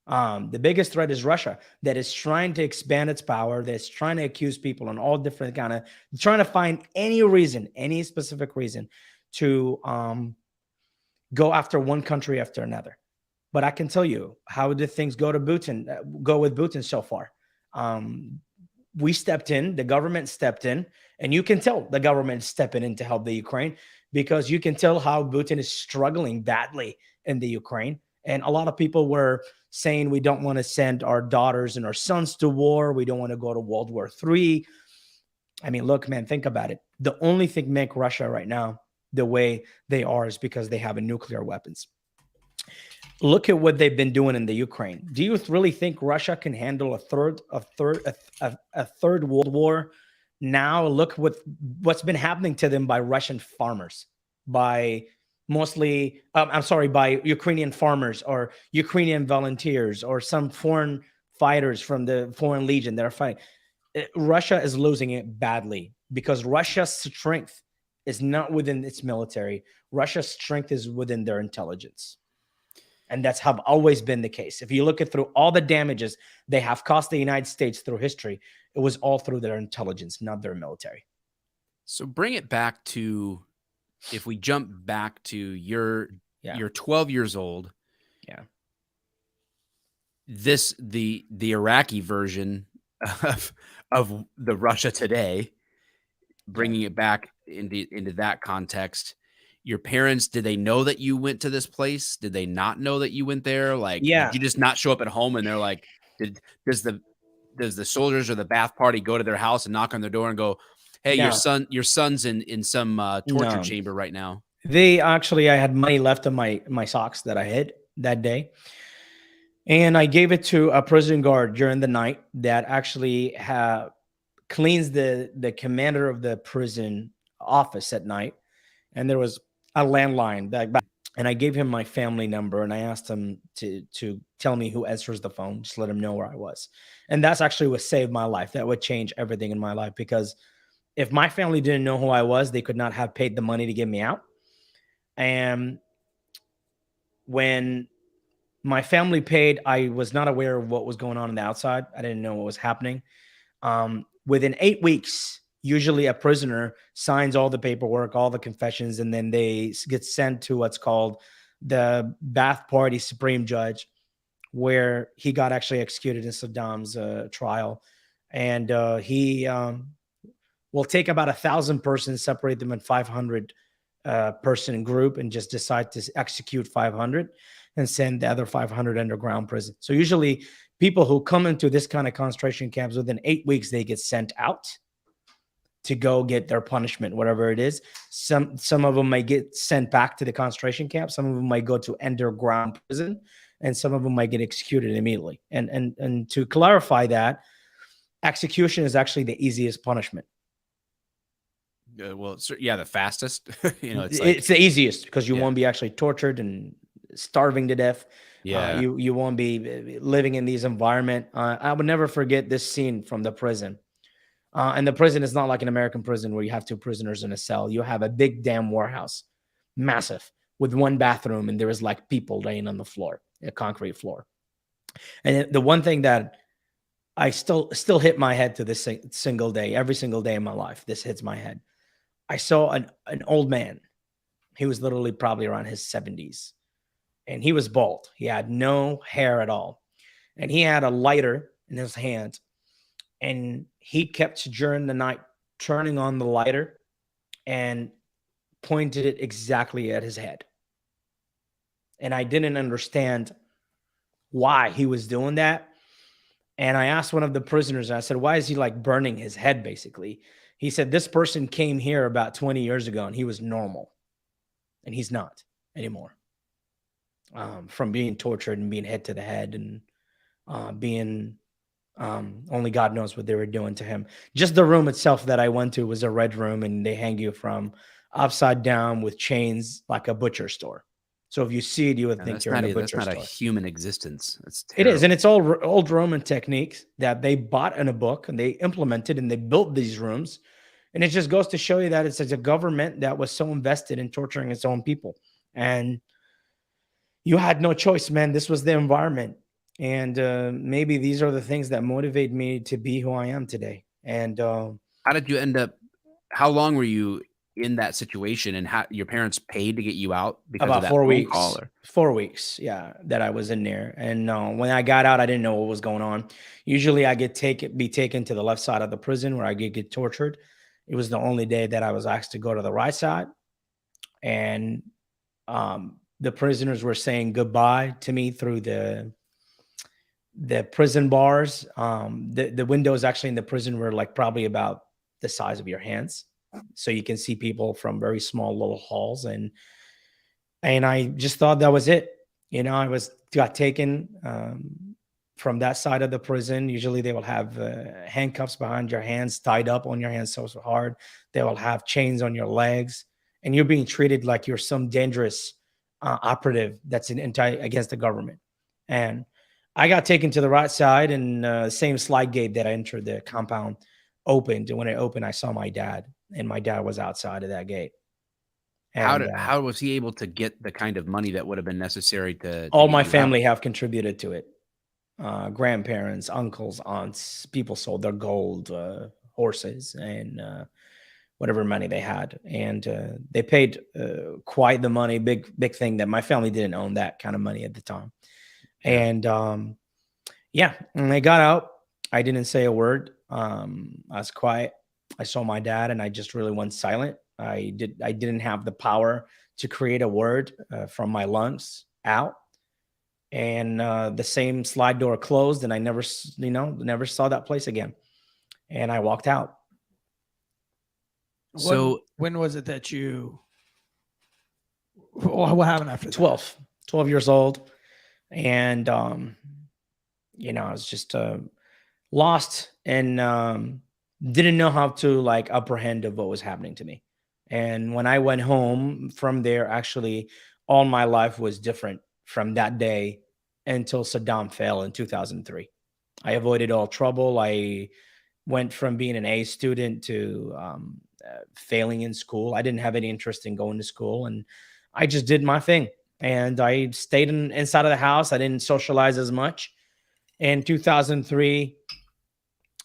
The biggest threat is Russia, that is trying to expand its power, that's trying to accuse people on all different trying to find any reason, any specific reason to go after one country after another. But I can tell you, how did things go with Putin so far? We stepped in, the government stepped in, and you can tell the government stepping in to help the Ukraine, because you can tell how Putin is struggling badly in the Ukraine. And a lot of people were saying, we don't want to send our daughters and our sons to war. We don't want to go to World War III. I mean, look, man, think about it. The only thing make Russia right now the way they are is because they have nuclear weapons. Look at what they've been doing in the Ukraine. Do you really think Russia can handle a third world war? Now look what's been happening to them by Russian farmers, by Ukrainian farmers or Ukrainian volunteers or some foreign fighters from the Foreign Legion that are fighting. Russia is losing it badly, because Russia's strength is not within its military. Russia's strength is within their intelligence. And that's how always been the case. If you look at through all the damages they have cost the United States through history, it was all through their intelligence, not their military. So bring it back to, if we jump back to you're 12 years old. Yeah. The Iraqi version of the Russia today, bringing it back into that context. Your parents, did they know that you went to this place? Did they not know that you went there? Like, did you just not show up at home and they're like, does the soldiers or the bath party go to their house and knock on their door and go, hey, your son's in some torture chamber right now? I had money left in my socks that I hid that day. And I gave it to a prison guard during the night that actually cleans the commander of the prison office at night. And there was a landline and I gave him my family number, and I asked him to tell me who answers the phone, just let him know where I was. And that's actually what saved my life. That would change everything in my life, because if my family didn't know who I was, they could not have paid the money to get me out. And when my family paid, I was not aware of what was going on the outside. I didn't know what was happening. Within 8 weeks, usually a prisoner signs all the paperwork, all the confessions, and then they get sent to what's called the Ba'ath Party Supreme Judge, where he got actually executed in Saddam's trial. And he will take about 1,000 persons, separate them in 500 person group and just decide to execute 500 and send the other 500 underground prison. So usually people who come into this kind of concentration camps, within 8 weeks, they get sent out to go get their punishment, whatever it is. Some of them might get sent back to the concentration camp. Some of them might go to underground prison, and some of them might get executed immediately. And to clarify that, execution is actually the easiest punishment. The fastest. It's the easiest because you won't be actually tortured and starving to death. Yeah. You won't be living in these environment. I would never forget this scene from the prison. And the prison is not like an American prison where you have 2 prisoners in a cell. You have a big damn warehouse, massive, with 1 bathroom, and there is like people laying on the floor, a concrete floor. And the one thing that I still hit my head to this single day, every single day in my life, this hits my head. I saw an old man. He was literally probably around his 70s, and he was bald. He had no hair at all, and he had a lighter in his hand. And he kept during the night turning on the lighter and pointed it exactly at his head. And I didn't understand why he was doing that. And I asked one of the prisoners, I said, why is he like burning his head, basically? He said, this person came here about 20 years ago and he was normal. And he's not anymore. From being tortured and being hit to the head and being... only God knows what they were doing to him. Just the room itself that I went to was a red room, and they hang you from upside down with chains like a butcher store. So if you see it, you would think you're in a butcher store. That's not a human existence. It is, and it's all old Roman techniques that they bought in a book and they implemented and they built these rooms. And it just goes to show you that it's a government that was so invested in torturing its own people. And you had no choice, man. This was the environment. And maybe these are the things that motivate me to be who I am today. And how did you end up? How long were you in that situation, and how your parents paid to get you out? Because about of that 4 phone weeks. call, or? 4 weeks, yeah, that I was in there. And when I got out, I didn't know what was going on. Usually, I be taken to the left side of the prison where I get tortured. It was the only day that I was asked to go to the right side, and the prisoners were saying goodbye to me through the prison bars. The windows actually in the prison were like probably about the size of your hands. So you can see people from very small little halls. And I just thought that was it. I got taken from that side of the prison. Usually they will have handcuffs behind your hands, tied up on your hands so hard. They will have chains on your legs, and you're being treated like you're some dangerous operative that's against the government. And I got taken to the right side, and the same slide gate that I entered the compound opened. And when it opened, I saw my dad, and my dad was outside of that gate. And How was he able to get the kind of money that would have been necessary to all get my you family out? have contributed to it. Grandparents, uncles, aunts, people sold their gold, horses, and whatever money they had. And they paid quite the money, big thing that my family didn't own that kind of money at the time. And when I got out, I didn't say a word. I was quiet. I saw my dad, and I just really went silent. I didn't have the power to create a word from my lungs out. And the same slide door closed, and I never saw that place again. And I walked out. So when was it that you? What happened after that? 12 years old. And, I was just lost and didn't know how to like apprehend of what was happening to me. And when I went home from there, actually, all my life was different from that day until Saddam fell in 2003. I avoided all trouble. I went from being an A student to failing in school. I didn't have any interest in going to school, and I just did my thing. And I stayed inside of the house. I didn't socialize as much. In 2003,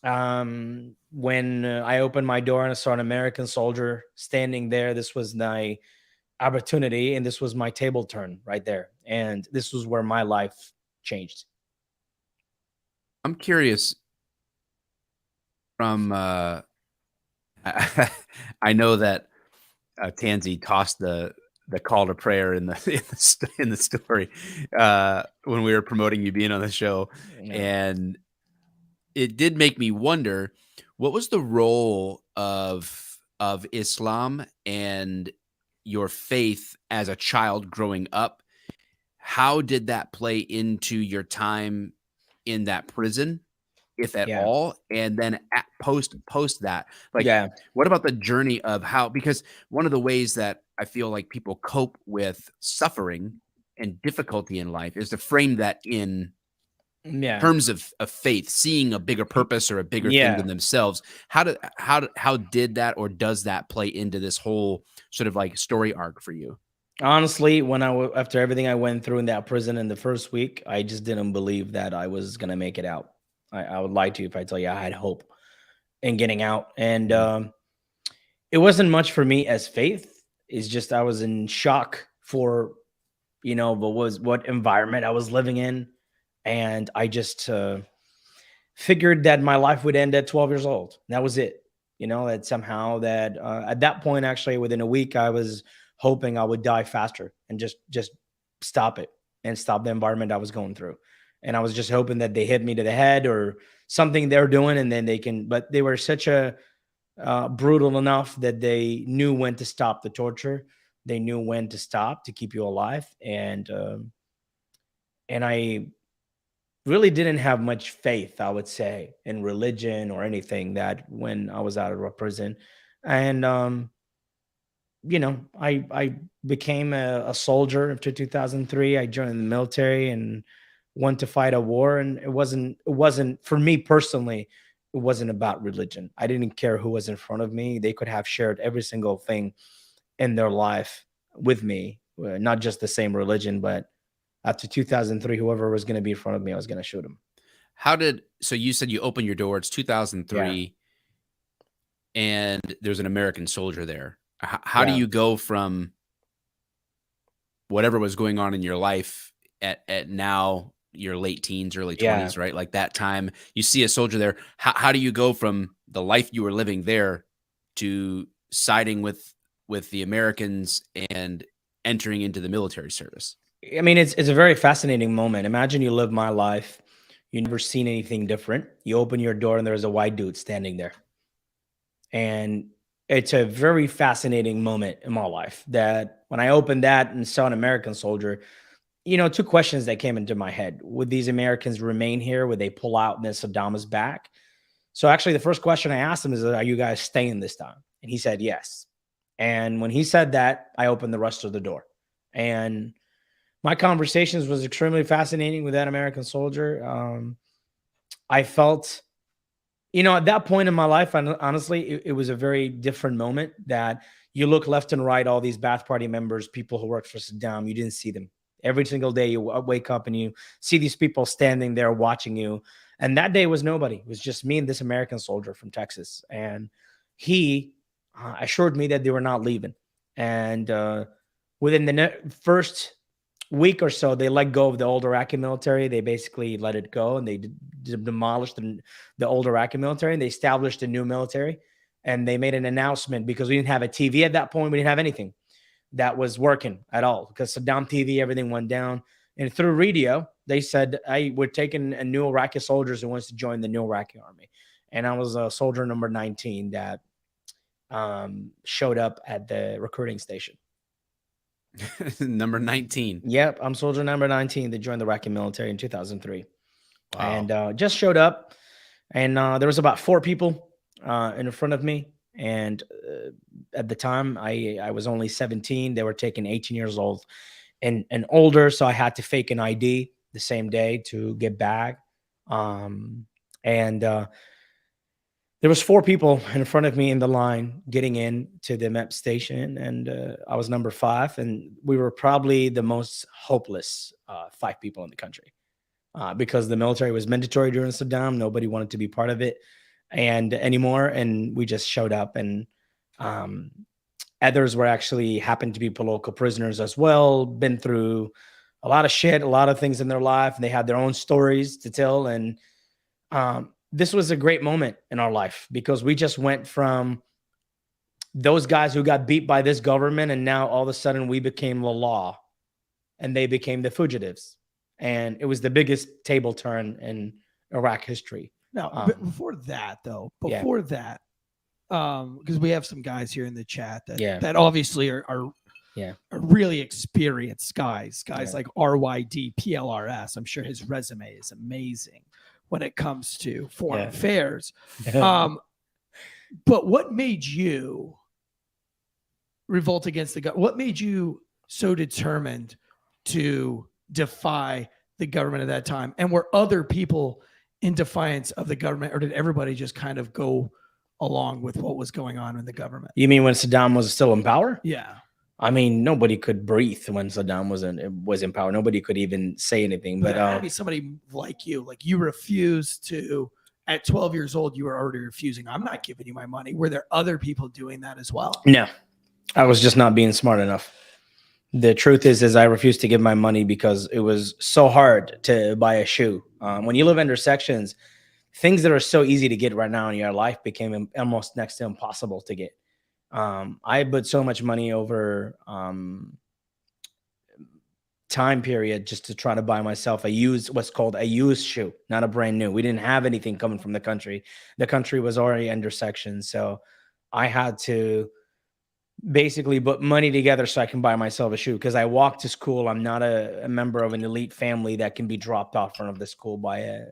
when I opened my door and I saw an American soldier standing there, this was my opportunity, and this was my table turn right there. And this was where my life changed. I'm curious from, I know that Tansey tossed the call to prayer in the story when we were promoting you being on the show, and it did make me wonder, what was the role of Islam and your faith as a child growing up? How did that play into your time in that prison, if at all? And then post that, like, what about the journey of how, because one of the ways that I feel like people cope with suffering and difficulty in life is to frame that in terms of faith, seeing a bigger purpose or a bigger thing than themselves. How did that, or does that play into this whole sort of like story arc for you? Honestly, after everything I went through in that prison in the first week, I just didn't believe that I was going to make it out. I would lie to you if I tell you I had hope in getting out. And it wasn't much for me as faith. It's just I was in shock for, what environment I was living in. And I just figured that my life would end at 12 years old. That was it. That somehow that at that point, actually, within a week, I was hoping I would die faster and just stop it and stop the environment I was going through. And I was just hoping that they hit me to the head or something they're doing, and then they can, but they were such a brutal enough that they knew when to stop the torture. They knew when to stop to keep you alive. And I really didn't have much faith, I would say, in religion or anything that when I was out of prison. And, I became a soldier after 2003. I joined the military and went to fight a war. And it wasn't for me personally, it wasn't about religion. I didn't care who was in front of me. They could have shared every single thing in their life with me, not just the same religion, but after 2003, whoever was going to be in front of me, I was going to shoot him. So you said you opened your door, it's 2003, and there's an American soldier there. How do you go from whatever was going on in your life at now your late teens, early 20s, right? Like that time you see a soldier there. How do you go from the life you were living there to siding with the Americans and entering into the military service? I mean, it's a very fascinating moment. Imagine you live my life. You never seen anything different. You open your door and there's a white dude standing there. And it's a very fascinating moment in my life that when I opened that and saw an American soldier, two questions that came into my head. Would these Americans remain here? Would they pull out and then Saddam is back? So actually the first question I asked him is, are you guys staying this time? And he said, yes. And when he said that, I opened the rest of the door. And my conversations was extremely fascinating with that American soldier. I felt, at that point in my life, honestly, it was a very different moment that you look left and right, all these Ba'ath Party members, people who worked for Saddam, you didn't see them. Every single day you wake up and you see these people standing there watching you. And that day was nobody. It was just me and this American soldier from Texas. And he assured me that they were not leaving. And within the first week or so, they let go of the old Iraqi military. They basically let it go, and they demolished the old Iraqi military, and they established a new military. And they made an announcement because we didn't have a TV at that point. We didn't have anything that was working at all because Saddam TV, everything went down. And through radio, they said, hey, we're taking a new Iraqi soldiers who wants to join the new Iraqi army. And I was a soldier number 19 that showed up at the recruiting station. Number 19. Yep, I'm soldier number 19 that joined the Iraqi military in 2003. Wow. And just showed up. And there was about 4 people in front of me. And at the time, I was only 17. They were taking 18 years old and older. So I had to fake an ID the same day to get back. There was 4 people in front of me in the line getting in to the MEP station. And I was number 5. And we were probably the most hopeless 5 people in the country because the military was mandatory during Saddam. Nobody wanted to be part of it anymore. And we just showed up, and others were actually happened to be political prisoners as well, been through a lot of shit, a lot of things in their life, and they had their own stories to tell. And this was a great moment in our life because we just went from those guys who got beat by this government, and now all of a sudden we became the law and they became the fugitives. And it was the biggest table turn in Iraq history. Now, before that, because we have some guys here in the chat that obviously are really experienced guys like RYD PLRS. I'm sure his resume is amazing when it comes to foreign affairs. But what made you revolt against the government? What made you so determined to defy the government at that time? And were other people in defiance of the government, or did everybody just kind of go along with what was going on in the government? You mean when Saddam was still in power? Yeah. I mean, nobody could breathe when Saddam was in power. Nobody could even say anything. But maybe somebody like you refused to. At 12 years old, you were already refusing. I'm not giving you my money. Were there other people doing that as well? No, I was just not being smart enough. The truth is I refused to give my money because it was so hard to buy a shoe. When you live under sections, things that are so easy to get right now in your life became almost next to impossible to get. I put so much money over time period just to try to buy myself what's called a used shoe, not a brand new. We didn't have anything coming from the country. The country was already under sections. So I had to basically put money together so I can buy myself a shoe, because I walk to school. I'm not a member of an elite family that can be dropped off front of the school by a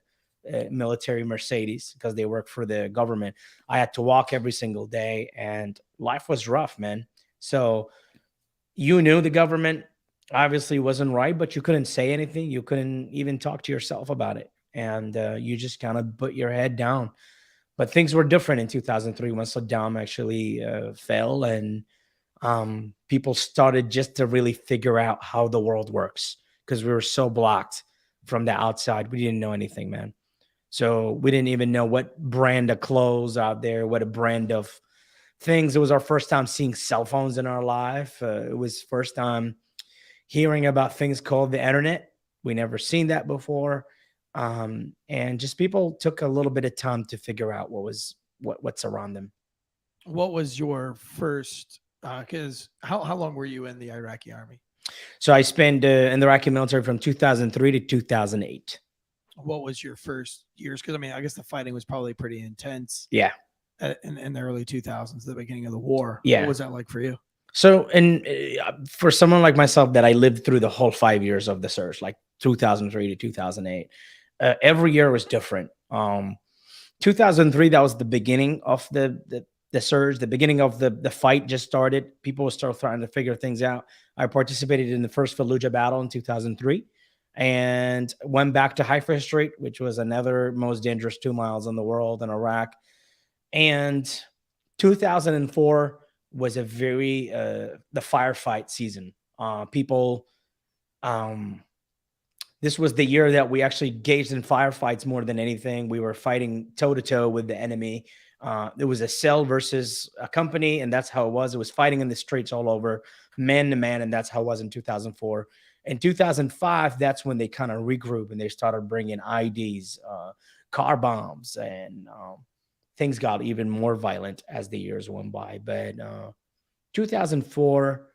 military Mercedes because they work for the government. I had to walk every single day, and life was rough, man. So you knew the government obviously wasn't right, but you couldn't say anything. You couldn't even talk to yourself about it. And you just kind of put your head down. But things were different in 2003 when Saddam actually fell, and people started just to really figure out how the world works, because we were so blocked from the outside. We didn't know anything, man. So we didn't even know what brand of clothes out there, what a brand of things. It was our first time seeing cell phones in our life. It was first time hearing about things called the internet. We never seen that before. And just people took a little bit of time to figure out what's around them. What was your first, because how long were you in the Iraqi army? So I spent in the Iraqi military from 2003 to 2008. What was your first years? Because I mean, I guess the fighting was probably pretty intense. Yeah. In the early 2000s, the beginning of the war. Yeah. What was that like for you? So, and for someone like myself that I lived through the whole 5 years of the surge, like 2003 to 2008, every year was different. 2003, that was the beginning of the surge, the beginning of the fight just started. People were still trying to figure things out. I participated in the first Fallujah battle in 2003 and went back to Haifa Strait, which was another most dangerous 2 miles in the world in Iraq. And 2004 was a very the firefight season. This was the year that we actually engaged in firefights more than anything. We were fighting toe to toe with the enemy. It was a cell versus a company, and that's how it was. It was fighting in the streets all over, man to man, and that's how it was in 2004. In 2005, that's when they kind of regrouped and they started bringing IEDs, car bombs, and things got even more violent as the years went by. But 2004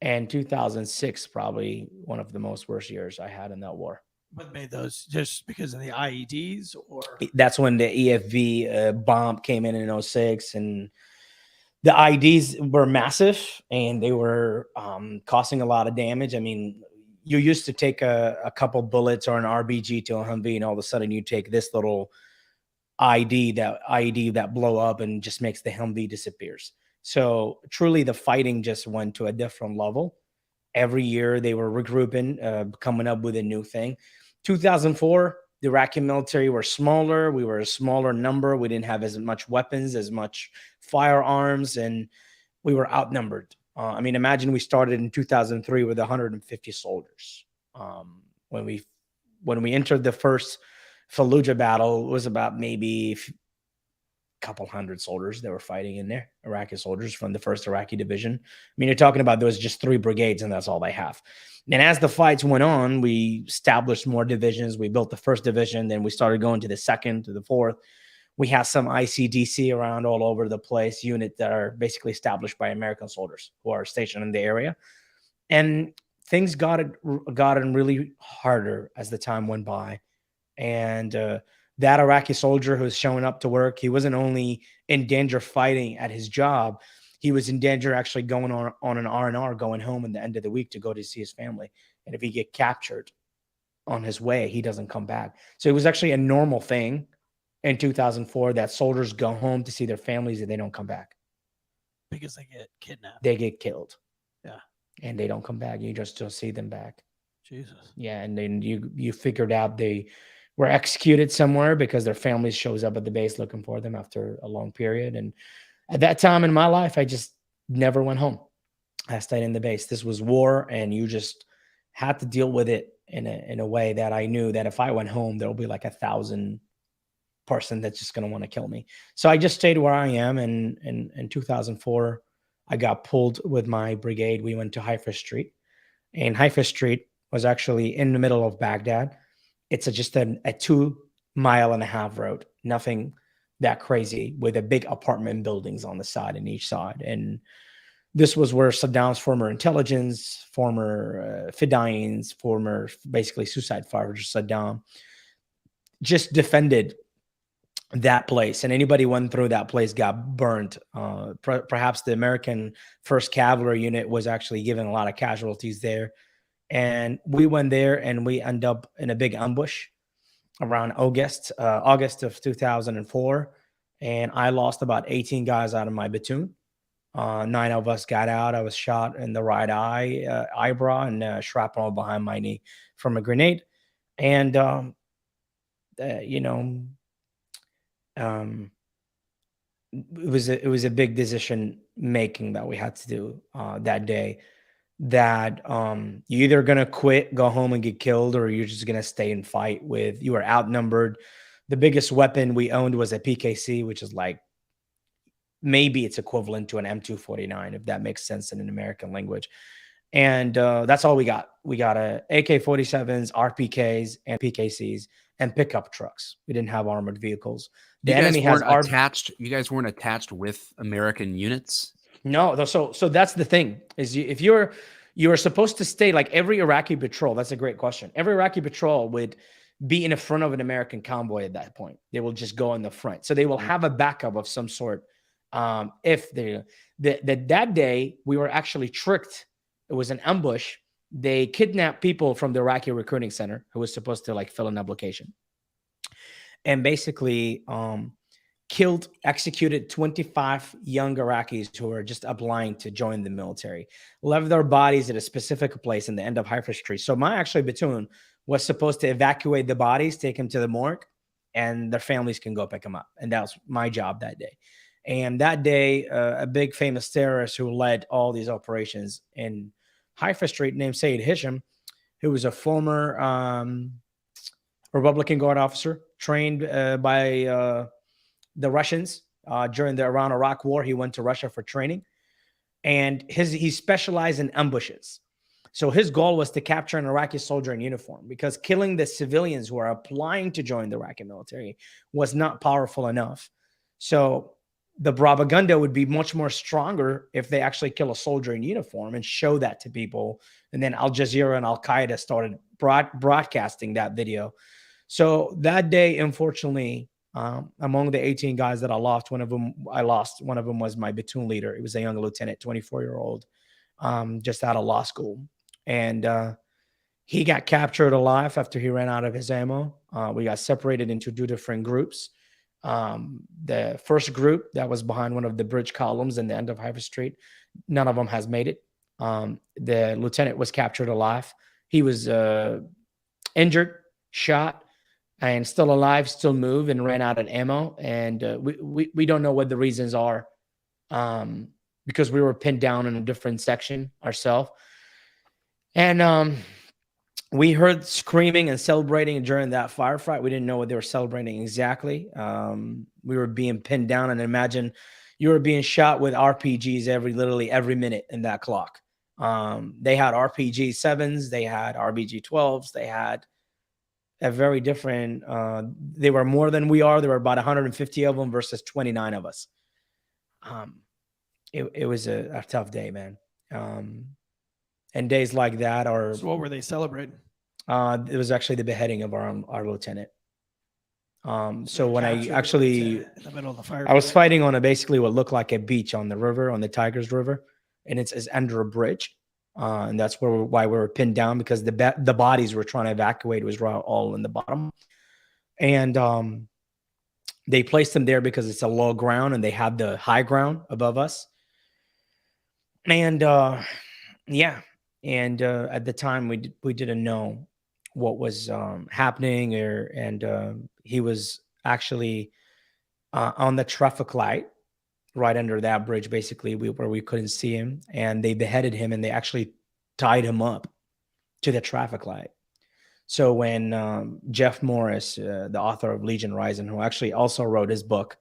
and 2006, probably one of the most worst years I had in that war. What made those? Just because of the IEDs, or? That's when the EFV bomb came in 2006, and the IEDs were massive and they were causing a lot of damage. I mean, you used to take a couple bullets or an RBG to a Humvee, and all of a sudden you take this little IED that blow up and just makes the Humvee disappears. So truly the fighting just went to a different level. Every year they were regrouping, coming up with a new thing. 2004, the Iraqi military were smaller. We were a smaller number. We didn't have as much weapons, as much firearms, and we were outnumbered. I mean, imagine we started in 2003 with 150 soldiers. When we entered the first Fallujah battle, it was about maybe a couple hundred soldiers that were fighting in there, Iraqi soldiers from the first Iraqi division. I mean, you're talking about there was just 3 brigades, and that's all they have. And as the fights went on, we established more divisions. We built the first division, then we started going to the second, to the fourth. We have some ICDC around all over the place, units that are basically established by American soldiers who are stationed in the area. And things gotten really harder as the time went by. And that Iraqi soldier who was showing up to work, he wasn't only in danger fighting at his job, he was in danger actually going on an R&R, going home at the end of the week to go to see his family. And if he get captured on his way, he doesn't come back. So it was actually a normal thing in 2004 that soldiers go home to see their families and they don't come back. Because they get kidnapped. They get killed. Yeah. And they don't come back. You just don't see them back. Jesus. Yeah. And then you figured out they were executed somewhere because their families shows up at the base looking for them after a long period. And at that time in my life, I just never went home. I stayed in the base. This was war, and you just had to deal with it in a way that I knew that if I went home, there'll be like 1,000 person that's just going to want to kill me. So I just stayed where I am. And in 2004, I got pulled with my brigade. We went to Haifa Street, and Haifa Street was actually in the middle of Baghdad. It's just a 2.5 mile road, nothing that crazy, with a big apartment buildings on the side and each side. And this was where Saddam's former intelligence, former Fedayins, former basically suicide fighters, Saddam, just defended that place. And anybody went through that place got burnt. Perhaps the American 1st Cavalry Unit was actually given a lot of casualties there. And we went there and we end up in a big ambush around August of 2004. And I lost about 18 guys out of my platoon. 9 of us got out. I was shot in the right eyebrow, and shrapnel behind my knee from a grenade. And, it was a big decision making that we had to do that day, that you're either going to quit, go home and get killed, or you're just going to stay and fight you were outnumbered. The biggest weapon we owned was a PKC, which is like, maybe it's equivalent to an M249, if that makes sense in an American language. And that's all we got. We got AK-47s, RPKs, and PKCs, and pickup trucks. We didn't have armored vehicles. The enemy has attached. You guys weren't attached with American units? No. So that's the thing, is if you're supposed to stay, like every Iraqi patrol. That's a great question. Every Iraqi patrol would be in the front of an American convoy at that point. They will just go in the front. So they will have a backup of some sort. If that day we were actually tricked. It was an ambush. They kidnapped people from the Iraqi recruiting center who was supposed to like fill an application, and basically executed 25 young Iraqis who were just applying to join the military, left their bodies at a specific place in the end of Haifa Street. So my actually platoon was supposed to evacuate the bodies, take them to the morgue, and their families can go pick them up. And that was my job that day. And that day, a big famous terrorist who led all these operations in Haifa Street named Sayyid Hisham, who was a former Republican Guard officer trained by the Russians during the Iran-Iraq War. He went to Russia for training, and he specialized in ambushes. So his goal was to capture an Iraqi soldier in uniform, because killing the civilians who are applying to join the Iraqi military was not powerful enough. So the propaganda would be much more stronger if they actually kill a soldier in uniform and show that to people. And then Al Jazeera and Al Qaeda started broadcasting that video. So that day, unfortunately, among the 18 guys that I lost, one of them was my platoon leader. He was a young lieutenant, 24-year-old, just out of law school. And he got captured alive after he ran out of his ammo. We got separated into 2 different groups. The first group that was behind one of the bridge columns in the end of Haifa Street, none of them has made it. The lieutenant was captured alive. He was injured, shot, and still alive, still move, and ran out of ammo. And we don't know what the reasons are, because we were pinned down in a different section ourselves. And we heard screaming and celebrating during that firefight. We didn't know what they were celebrating exactly. We were being pinned down, and imagine you were being shot with RPGs literally every minute in that clock. They had RPG 7s, they had RPG 12s, they had a very different. They were more than we are. There were about 150 of them versus 29 of us. It was a tough day, man. And days like that are. So what were they celebrating? It was actually the beheading of our lieutenant. So when I Captured actually, in the middle of the fire, I was fighting on basically what looked like a beach on the river, on the Tigers River, and it's under a bridge. And that's why we were pinned down, because the bodies we're trying to evacuate was all in the bottom. And they placed them there because it's a low ground and they had the high ground above us. And at the time we didn't know what was happening, and he was actually on the traffic light right under that bridge, basically, where we couldn't see him, and they beheaded him, and they actually tied him up to the traffic light. So when Jeff Morris, the author of Legion Rising, who actually also wrote his book,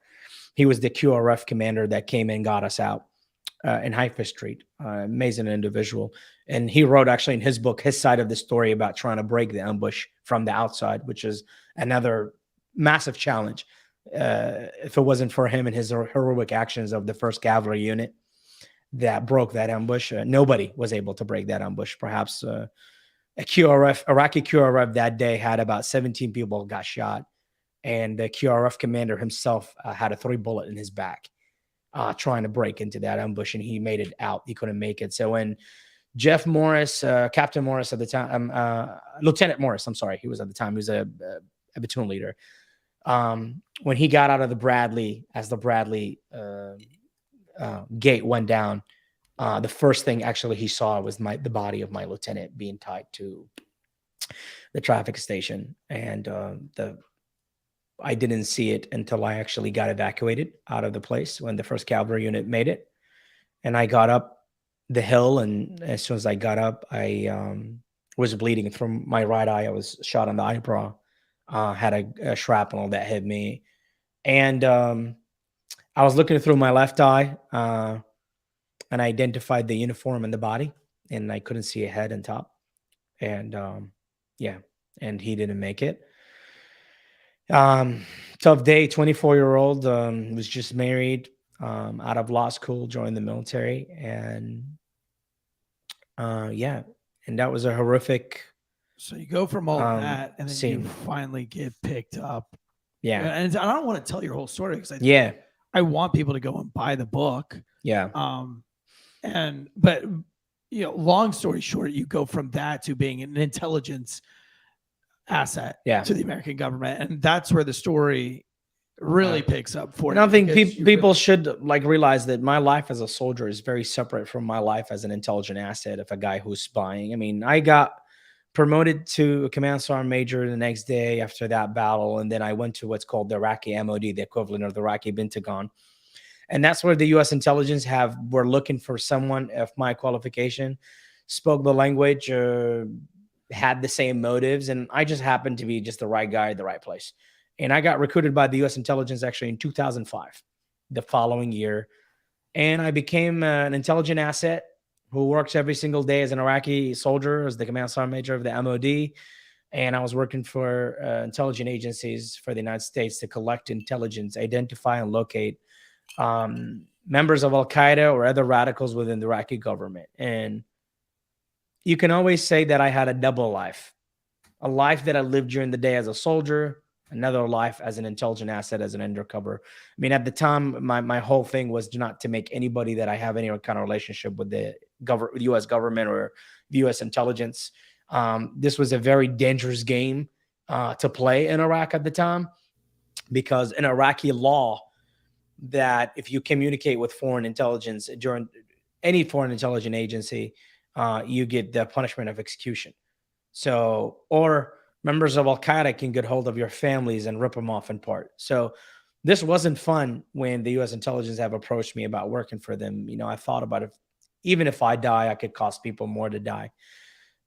he was the QRF commander that came and got us out in Haifa Street. Amazing individual. And he wrote actually in his book his side of the story about trying to break the ambush from the outside, which is another massive challenge. If it wasn't for him and his heroic actions of the 1st Cavalry Unit that broke that ambush, nobody was able to break that ambush. Perhaps Iraqi QRF that day had about 17 people got shot, and the QRF commander himself had a 3-bullet in his back trying to break into that ambush, and he made it out. He couldn't make it. So when Jeff Morris, Captain Morris at the time, Lieutenant Morris, I'm sorry, he was at the time, he was a platoon leader. When he got out of the Bradley, as the Bradley gate went down, the first thing actually he saw was the body of my lieutenant being tied to the traffic station. And I didn't see it until I actually got evacuated out of the place when the 1st Cavalry Unit made it. And I got up the hill, and as soon as I got up, I was bleeding from my right eye. I was shot on the eyebrow. Had a shrapnel that hit me, and I was looking through my left eye, and I identified the uniform and the body, and I couldn't see a head and top, and and he didn't make it. Tough day. 24-year-old, was just married, out of law school, joined the military, and and that was a horrific. So you go from all that, and then you finally get picked up. Yeah. And I don't want to tell your whole story, because I want people to go and buy the book. Yeah. But long story short, you go from that to being an intelligence asset to the American government, and that's where the story really picks up for you. And I think people should realize that my life as a soldier is very separate from my life as an intelligent asset of a guy who's spying. I mean, I got promoted to a command sergeant major the next day after that battle, and then I went to what's called the Iraqi Hamody, the equivalent of the Iraqi Pentagon. And that's where the U.S. intelligence were looking for someone of my qualification, spoke the language, had the same motives, and I just happened to be just the right guy at the right place. And I got recruited by the U.S. intelligence actually in 2005, the following year, and I became an intelligent asset who works every single day as an Iraqi soldier, as the command sergeant major of the MOD. And I was working for intelligence agencies for the United States to collect intelligence, identify and locate members of Al-Qaeda or other radicals within the Iraqi government. And you can always say that I had a double life, a life that I lived during the day as a soldier, another life as an intelligent asset, as an undercover. I mean, at the time, my whole thing was not to make anybody that I have any kind of relationship with the U.S. government or the U.S. intelligence. This was a very dangerous game to play in Iraq at the time, because in Iraqi law, that if you communicate with foreign intelligence during any foreign intelligence agency, you get the punishment of execution. So, or members of Al-Qaeda can get hold of your families and rip them off in part. So this wasn't fun when the U.S. intelligence have approached me about working for them. I thought about it. Even if I die, I could cost people more to die.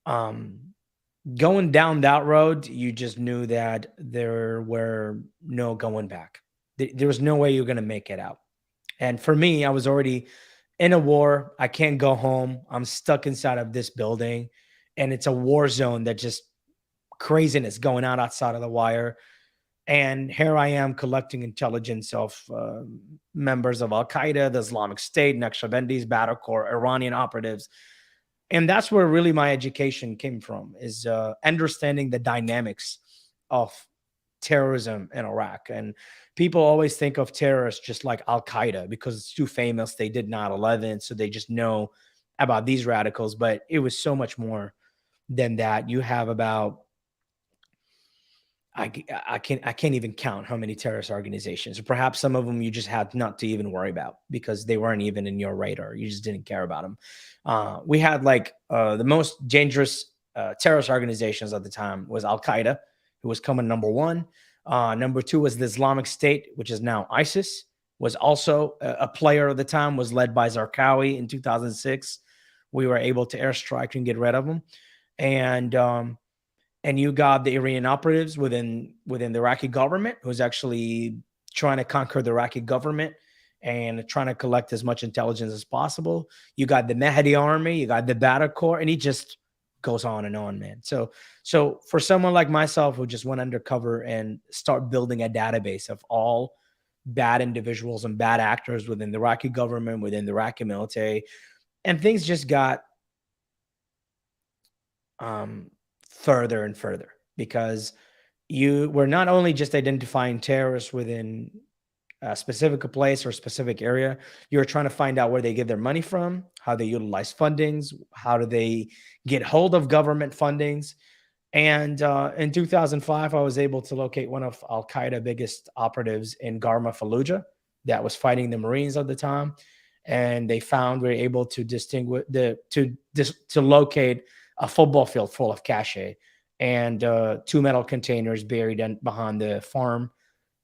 Going down that road, you just knew that there were no going back. There was no way you're going to make it out. And for me, I was already in a war. I can't go home. I'm stuck inside of this building, and it's a war zone that just craziness going on outside of the wire. And here I am collecting intelligence of members of Al-Qaeda, the Islamic State, Naqshbandis, Battle Corps, Iranian operatives. And that's where really my education came from, is understanding the dynamics of terrorism in Iraq. And people always think of terrorists just like Al-Qaeda because it's too famous. They did 9/11, so they just know about these radicals. But it was so much more than that. You have about, I can't even count how many terrorist organizations. Perhaps some of them you just had not to even worry about because they weren't even in your radar. You just didn't care about them. We had like the most dangerous terrorist organizations at the time was Al-Qaeda, who was coming number one. Number two was the Islamic State, which is now ISIS, was also a player at the time, was led by Zarqawi in 2006. We were able to airstrike and get rid of them. And you got the Iranian operatives within the Iraqi government, who's actually trying to conquer the Iraqi government and trying to collect as much intelligence as possible. You got the Mahdi army, you got the Battle Corps, and he just goes on and on, man. So for someone like myself who just went undercover and start building a database of all bad individuals and bad actors within the Iraqi government, within the Iraqi military, and things just got further and further, because you were not only just identifying terrorists within a specific place or specific area, you're trying to find out where they get their money from, how they utilize fundings, how do they get hold of government fundings. And in 2005, I was able to locate one of Al-Qaeda biggest operatives in Garma Fallujah that was fighting the Marines at the time. And they found we were able to distinguish to locate a football field full of cache and 2 metal containers buried behind the farm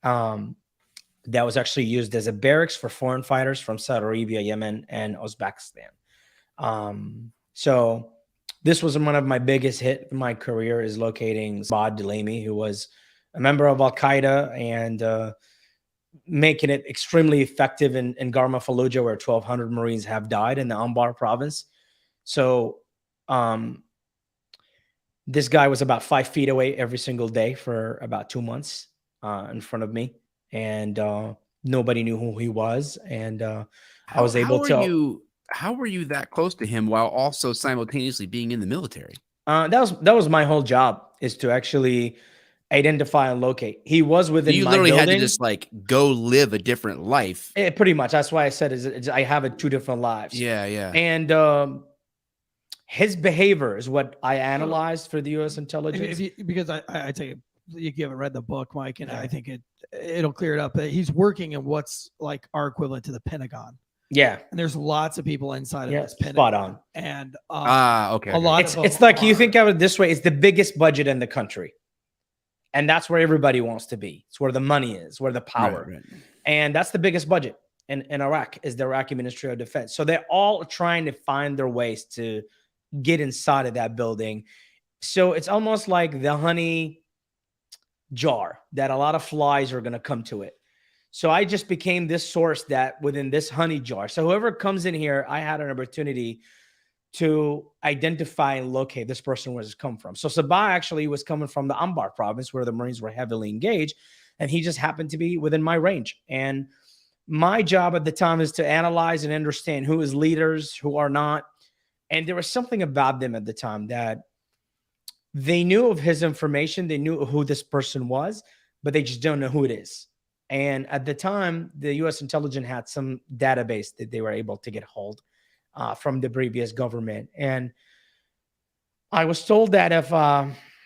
that was actually used as a barracks for foreign fighters from Saudi Arabia, Yemen, and Uzbekistan. So this was one of my biggest hits in my career, is locating Saad Dalemi, who was a member of Al-Qaeda, and making it extremely effective in Garma Fallujah, where 1,200 Marines have died in the Anbar province. So this guy was about 5 feet away every single day for about 2 months in front of me, and nobody knew who he was. And I was able to. How were you that close to him while also simultaneously being in the military? That was my whole job, is to actually identify and locate. He was within you my literally building. had to just like go live a different life. Pretty much. That's why I said I have 2 different lives. Yeah. And his behavior is what I analyzed for the U.S. intelligence. Because I take it, you haven't read the book, Mike, and I think it'll clear it up. He's working in what's like our equivalent to the Pentagon. Yeah, and there's lots of people inside of this Pentagon. Spot on. And okay. A lot. It's like you think of it this way: it's the biggest budget in the country, and that's where everybody wants to be. It's where the money is, where the power, right. And that's the biggest budget in Iraq, is the Iraqi Ministry of Defense. So they're all trying to find their ways to get inside of that building. So it's almost like the honey jar that a lot of flies are going to come to it. So I just became this source that within this honey jar. So whoever comes in here, I had an opportunity to identify and locate this person where it's come from. So Sabah actually was coming from the Anbar province, where the Marines were heavily engaged, and he just happened to be within my range. And my job at the time is to analyze and understand who is leaders, who are not. And there was something about them at the time that they knew of his information. They knew who this person was, but they just don't know who it is. And at the time, the U.S. intelligence had some database that they were able to get hold from the previous government. And I was told that if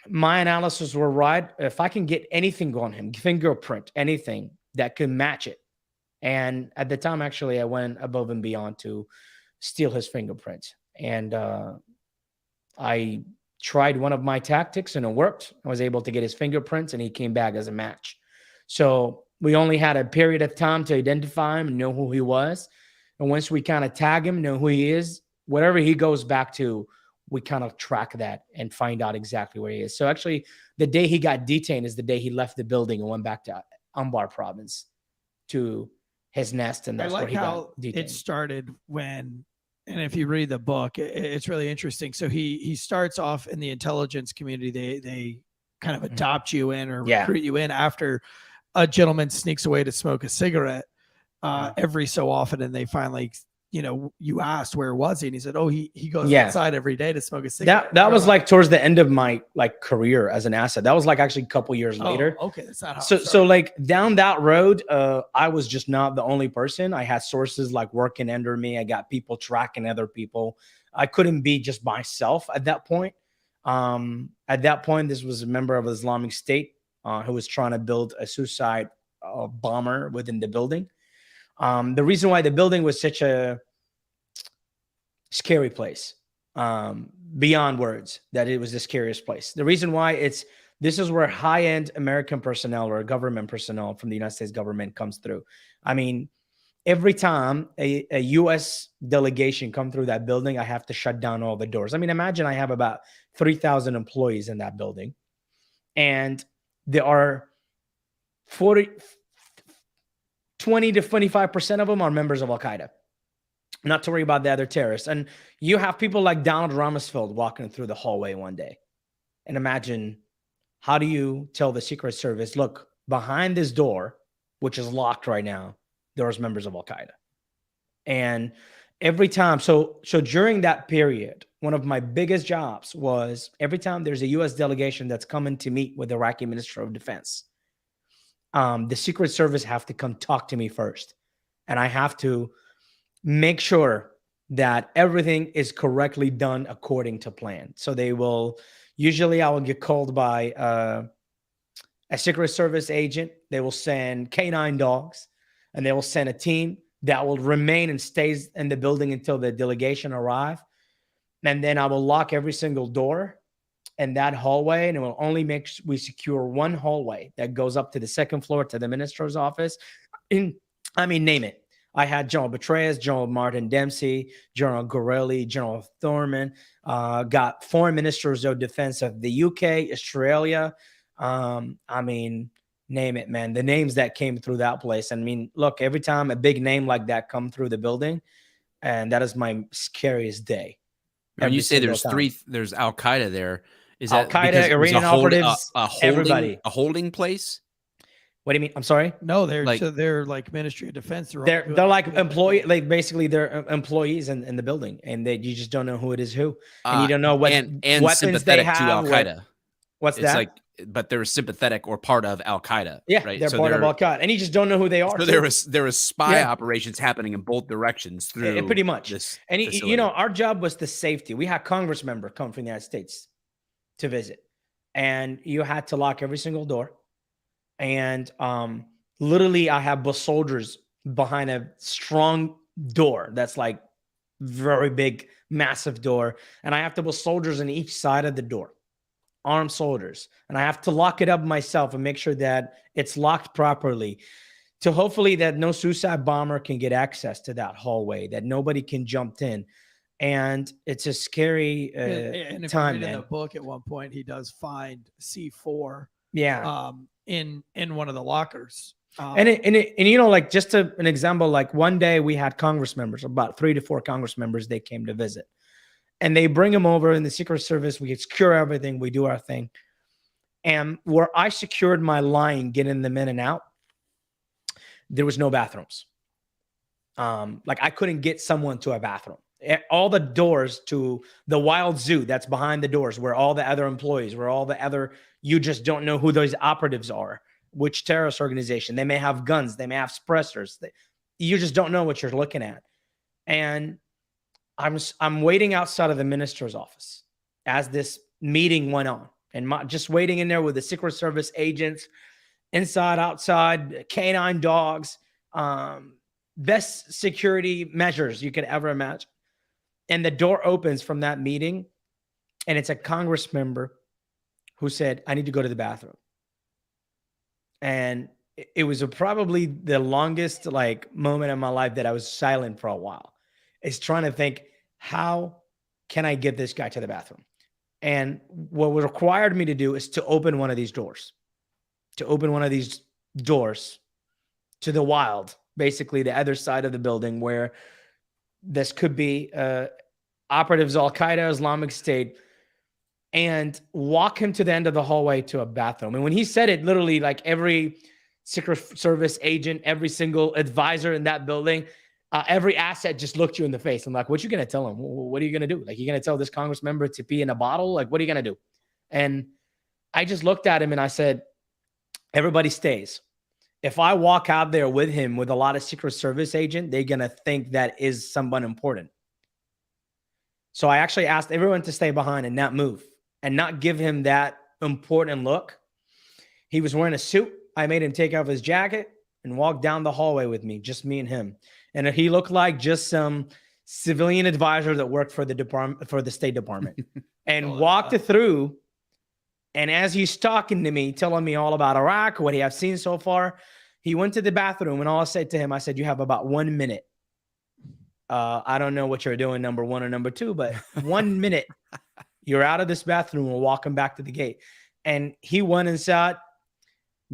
my analysis were right, if I can get anything on him, fingerprint, anything that could match it. And at the time, actually, I went above and beyond to steal his fingerprints. And I tried one of my tactics, and it worked. I was able to get his fingerprints, and he came back as a match. So we only had a period of time to identify him and know who he was. And once we kind of tag him, know who he is, whatever he goes back to, we kind of track that and find out exactly where he is. So actually, the day he got detained is the day he left the building and went back to Anbar province to his nest. And that's I like where he how got detained. it started when, and if you read the book, it's really interesting. So he starts off in the intelligence community. They kind of adopt you in or Yeah. recruit you in after a gentleman sneaks away to smoke a cigarette every so often, and they finally, you asked where was he, and he said, "Oh, he goes outside every day to smoke a cigarette." That was like towards the end of my like career as an asset. That was like actually a couple years later. Okay, that's not how. So like down that road, I was just not the only person. I had sources like working under me. I got people tracking other people. I couldn't be just myself at that point. At that point, this was a member of Islamic State who was trying to build a suicide bomber within the building. The reason why the building was such a scary place, beyond words, that it was the scariest place. The reason why this is where high-end American personnel or government personnel from the United States government comes through. I mean, every time a U.S. delegation come through that building, I have to shut down all the doors. I mean, imagine I have about 3,000 employees in that building, and there are 20 to 25% of them are members of Al-Qaeda. Not to worry about the other terrorists. And you have people like Donald Rumsfeld walking through the hallway one day. And imagine, how do you tell the Secret Service, look, behind this door, which is locked right now, there's members of Al-Qaeda. And every time, so during that period, one of my biggest jobs was every time there's a U.S. delegation that's coming to meet with the Iraqi Minister of Defense, the Secret Service have to come talk to me first. And I have to make sure that everything is correctly done according to plan. So I will get called by a Secret Service agent. They will send canine dogs, and they will send a team that will remain and stays in the building until the delegation arrive. And then I will lock every single door in that hallway, and it will only we secure one hallway that goes up to the second floor to the minister's office. Name it. I had General Petraeus, General Martin Dempsey, General Gorelli, General Thurman, got foreign ministers of defense of the UK, Australia. Name it, man. The names that came through that place. I mean, look, every time a big name like that come through the building, and that is my scariest day. When you say there's Al-Qaeda there, is that Al-Qaeda, Iranian operatives, everybody. A holding place? What do you mean? I'm sorry. No, they're like Ministry of Defense. They're like basically they're employees in the building, and you just don't know who it is who, and you don't know what and weapons they have. To Al-Qaeda. What's that? But they're sympathetic or part of Al-Qaeda. Yeah, right? They're part of Al-Qaeda, and you just don't know who they are. So there was spy operations happening in both directions through pretty much. And our job was the safety. We had Congress member come from the United States to visit, and you had to lock every single door. And literally, I have bus soldiers behind a strong door that's like very big, massive door, and I have to put soldiers on each side of the door. Armed soldiers, and I have to lock it up myself and make sure that it's locked properly, to hopefully that no suicide bomber can get access to that hallway, that nobody can jump in. And it's a scary and time. In the book, at one point, he does find C4. Yeah. In one of the lockers. Like just an example, like one day we had Congress members, about 3 to 4 Congress members, they came to visit. And they bring them over in the Secret Service. We secure everything. We do our thing. And where I secured my line, getting them in and out, there was no bathrooms. Like I couldn't get someone to a bathroom. All the doors to the wild zoo that's behind the doors, where all the other employees, you just don't know who those operatives are, which terrorist organization. They may have guns. They may have suppressors. You just don't know what you're looking at. And I'm waiting outside of the minister's office as this meeting went on, and just waiting in there with the Secret Service agents, inside, outside, canine dogs, best security measures you could ever imagine. And the door opens from that meeting, and it's a Congress member who said, "I need to go to the bathroom." And it was probably the longest moment in my life that I was silent for a while. Is trying to think, how can I get this guy to the bathroom? And what required me to do is to open one of these doors, to the wild, basically the other side of the building, where this could be operatives, Al-Qaeda, Islamic State. and walk him to the end of the hallway to a bathroom. And when he said it, literally like every Secret Service agent, every single advisor in that building, every asset just looked you in the face. I'm like, what you going to tell him? What are you going to do? Like, you going to tell this Congress member to pee in a bottle? Like, what are you going to do? And I just looked at him and I said, everybody stays. If I walk out there with him with a lot of Secret Service agent, they're going to think that is someone important. So I actually asked everyone to stay behind and not move and not give him that important look. He was wearing a suit. I made him take off his jacket and walk down the hallway with me, just me and him. And he looked like just some civilian advisor that worked for the department, for the State Department, and walked it through. And as he's talking to me, telling me all about Iraq, what he has seen so far, he went to the bathroom, and all I said to him, I said, you have about 1 minute. I don't know what you're doing, number one or number two, but 1 minute, you're out of this bathroom. We're walking back to the gate. And he went inside,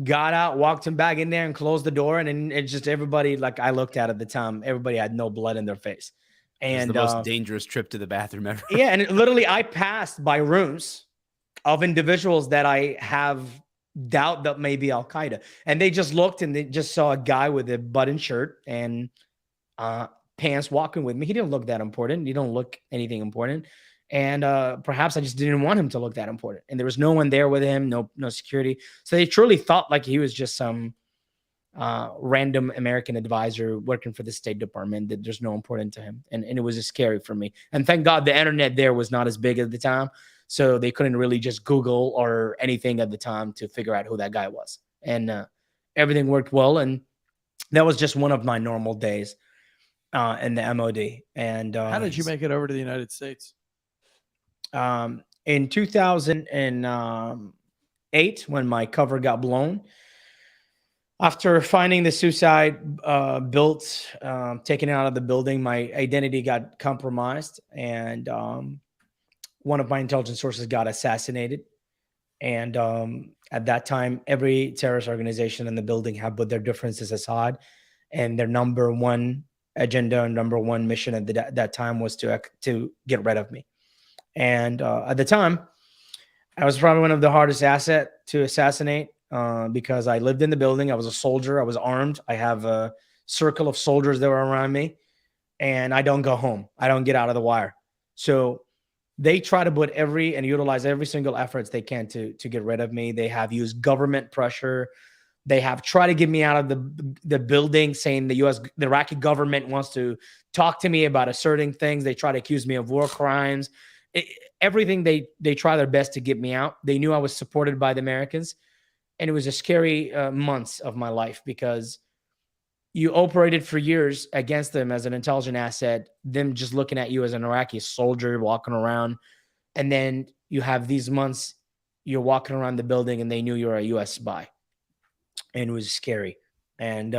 got out, walked him back in there and closed the door. And then it's just everybody, like I looked at the time, everybody had no blood in their face. And the most dangerous trip to the bathroom ever. Yeah. And literally I passed by rooms of individuals that I have doubt that may be Al-Qaeda. And they just looked and they just saw a guy with a button shirt and pants walking with me. He didn't look that important. He don't look anything important. And perhaps I just didn't want him to look that important. And there was no one there with him, no security. So they truly thought like he was just some random American advisor working for the State Department, that there's no important to him. And it was just scary for me. And thank God the internet there was not as big at the time. So they couldn't really just Google or anything at the time to figure out who that guy was. And everything worked well. And that was just one of my normal days in the MOD. And how did you make it over to the United States? In 2008, when my cover got blown, after finding the suicide built, taken out of the building, my identity got compromised, and one of my intelligence sources got assassinated. And at that time, every terrorist organization in the building had put their differences aside, and their number one agenda and number one mission at that time was to get rid of me. And at the time, I was probably one of the hardest asset to assassinate because I lived in the building. I was a soldier. I was armed. I have a circle of soldiers that were around me, and I don't go home. I don't get out of the wire. So they try to put and utilize every single efforts they can to get rid of me. They have used government pressure. They have tried to get me out of the building, saying the Iraqi government wants to talk to me about certain things. They try to accuse me of war crimes. Everything they try their best to get me out. They knew I was supported by the Americans, and it was a scary months of my life, because you operated for years against them as an intelligent asset, them just looking at you as an Iraqi soldier walking around, and then you have these months you're walking around the building and they knew you were a U.S. spy, and it was scary. And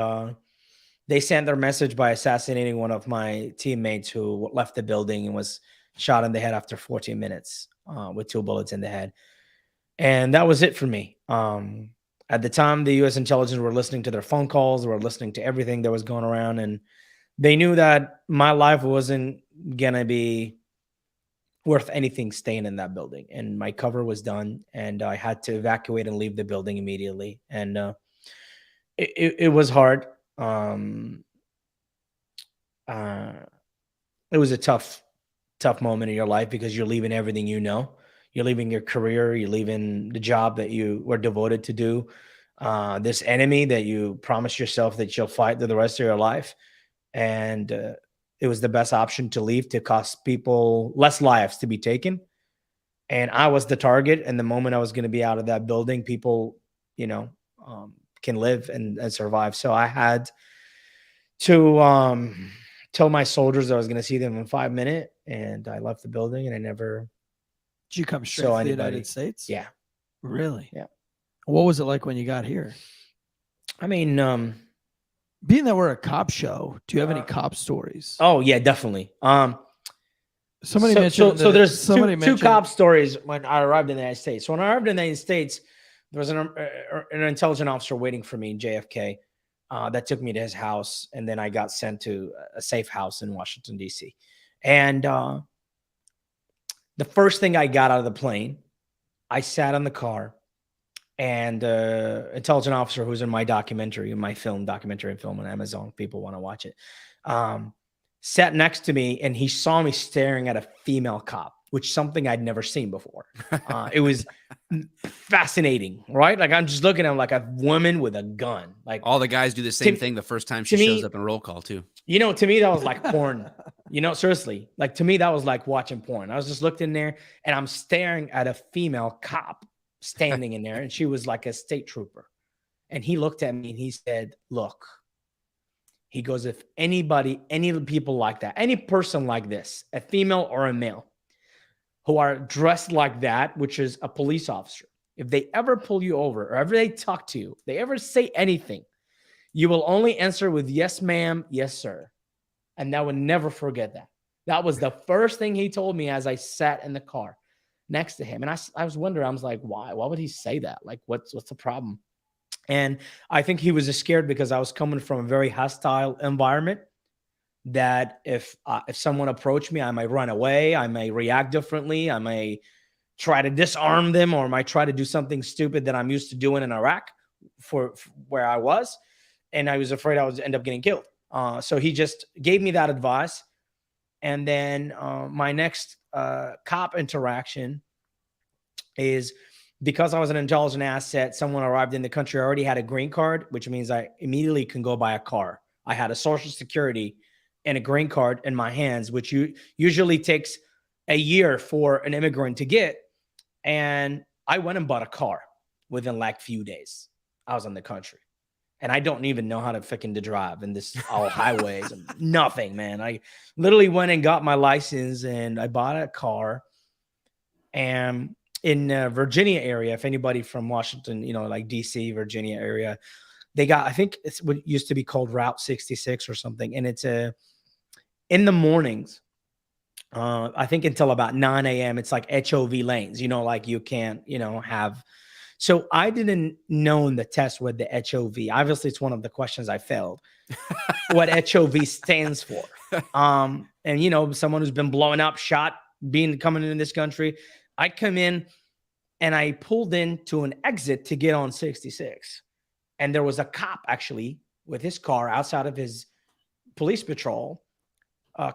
they sent their message by assassinating one of my teammates who left the building and was shot in the head after 14 minutes with 2 bullets in the head. And that was it for me. At the time, the U.S. intelligence were listening to their phone calls. They were listening to everything that was going around. And they knew that my life wasn't going to be worth anything staying in that building. And my cover was done. And I had to evacuate and leave the building immediately. And it was hard. It was a tough moment in your life, because you're leaving everything you know. You're leaving your career. You're leaving the job that you were devoted to do. This enemy that you promised yourself that you'll fight through the rest of your life. And it was the best option to leave, to cost people less lives to be taken. And I was the target. And the moment I was going to be out of that building, people, can live and survive. So I had to tell my soldiers I was going to see them in 5 minutes. And I left the building, and I never. Did you come straight to the United States? Yeah. Really? Yeah. What was it like when you got here? I mean, being that we're a cop show, do you have any cop stories? Oh yeah, definitely. Somebody mentioned. So there's two cop stories when I arrived in the United States. So when I arrived in the United States, there was an intelligence officer waiting for me in JFK. That took me to his house, and then I got sent to a safe house in Washington, D.C. And the first thing I got out of the plane I sat in the car, and intelligent officer who's in my documentary, in my documentary film on Amazon, if people want to watch it, sat next to me, and he saw me staring at a female cop, which is something I'd never seen before. It was fascinating, right? Like, I'm just looking at him like a woman with a gun. Like, all the guys do the same thing the first time she shows up in roll call too. You know, to me, that was like porn. You know, seriously, like, to me, that was like watching porn. I was just looked in there, and I'm staring at a female cop standing in there, and she was like a state trooper. And he looked at me and he said, look, he goes, if anybody, any people like that, any person like this, a female or a male, who are dressed like that, which is a police officer, if they ever pull you over or ever they talk to you, they ever say anything, you will only answer with yes, ma'am, yes, sir. And I would never forget that. That was the first thing he told me as I sat in the car next to him. And I was wondering, I was like, why? Why would he say that? Like, what's the problem? And I think he was scared because I was coming from a very hostile environment, that if someone approached me, I might run away, I may react differently, I may try to disarm them, or I might try to do something stupid that I'm used to doing in Iraq for where I was. And I was afraid I would end up getting killed. So he just gave me that advice. And then my next cop interaction is, because I was an intelligent asset, someone arrived in the country, I already had a green card, which means I immediately can go buy a car. I had a Social Security and a green card in my hands, which usually takes a year for an immigrant to get. And I went and bought a car within like few days. I was in the country, and I don't even know how to freaking drive in this all highways. Nothing, man. I literally went and got my license, and I bought a car. And in Virginia area, if anybody from Washington, you know, like DC, Virginia area, they got, I think it's what used to be called Route 66 or something. And it's in the mornings, I think until about 9 a.m., it's like HOV lanes, you know, like you can't, you know, have. So I didn't know in the test what the HOV, obviously it's one of the questions I failed, what HOV stands for. And, you know, someone who's been blowing up, shot, coming in this country, I come in and I pulled into an exit to get on 66. And there was a cop actually with his car outside of his police patrol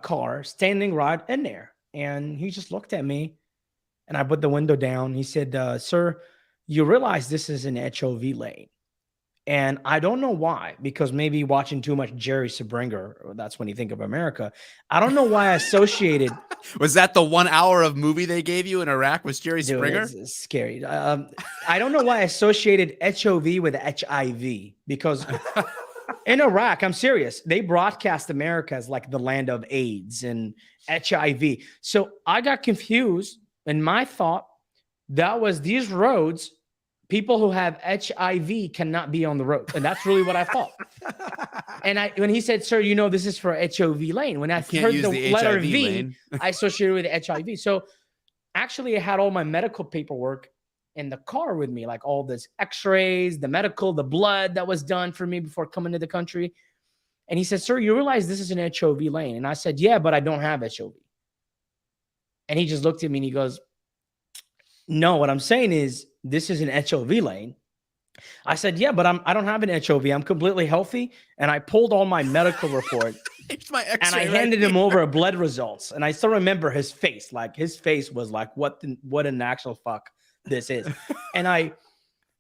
car standing right in there. And he just looked at me, and I put the window down. He said, sir, you realize this is an HOV lane. And I don't know why, because maybe watching too much Jerry Springer, that's when you think of America. I don't know why I associated. Was that the 1 hour of movie they gave you in Iraq with Jerry Springer? It's scary. I don't know why I associated HOV with HIV, because in Iraq, I'm serious, they broadcast America as like the land of AIDS and HIV. So I got confused, and my thought that was these roads, people who have HIV cannot be on the road. And that's really what I thought. And when he said, sir, you know, this is for HOV lane. When I heard the letter HIV V, lane. I associated with HIV. So actually I had all my medical paperwork in the car with me, like all this x-rays, the medical, the blood that was done for me before coming to the country. And he said, sir, you realize this is an HOV lane? And I said, yeah, but I don't have HOV. And he just looked at me and he goes, no, what I'm saying is this is an HOV lane. I said, yeah, but I don't have an HOV. I'm completely healthy. And I pulled all my medical report It's my and I handed him over blood results. And I still remember his face. Like, his face was like, what in actual fuck this is. And I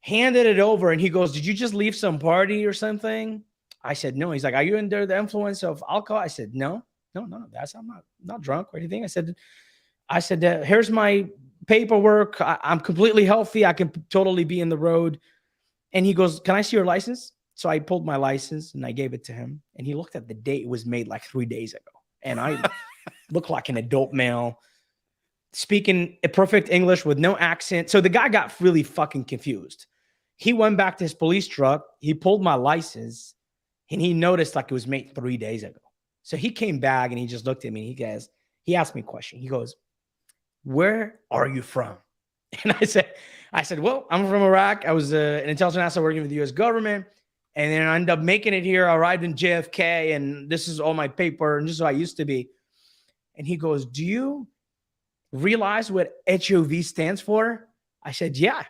handed it over, and he goes, did you just leave some party or something? I said, no. He's like, are you under the influence of alcohol? I said, no, I'm not drunk or anything. I said, here's my paperwork. I'm completely healthy. I can totally be in the road. And he goes, can I see your license? So I pulled my license and I gave it to him. And he looked at the date. It was made like 3 days ago. And I looked like an adult male, speaking a perfect English with no accent. So the guy got really fucking confused. He went back to his police truck. He pulled my license, and he noticed like it was made 3 days ago. So he came back and he just looked at me. He asked me a question. He goes, where are you from? And I said, well, I'm from Iraq. I was an intelligence asset working with the U.S. government. And then I ended up making it here. I arrived in JFK, and this is all my paper, and this is what I used to be. And he goes, do you realize what HOV stands for? I said, yeah.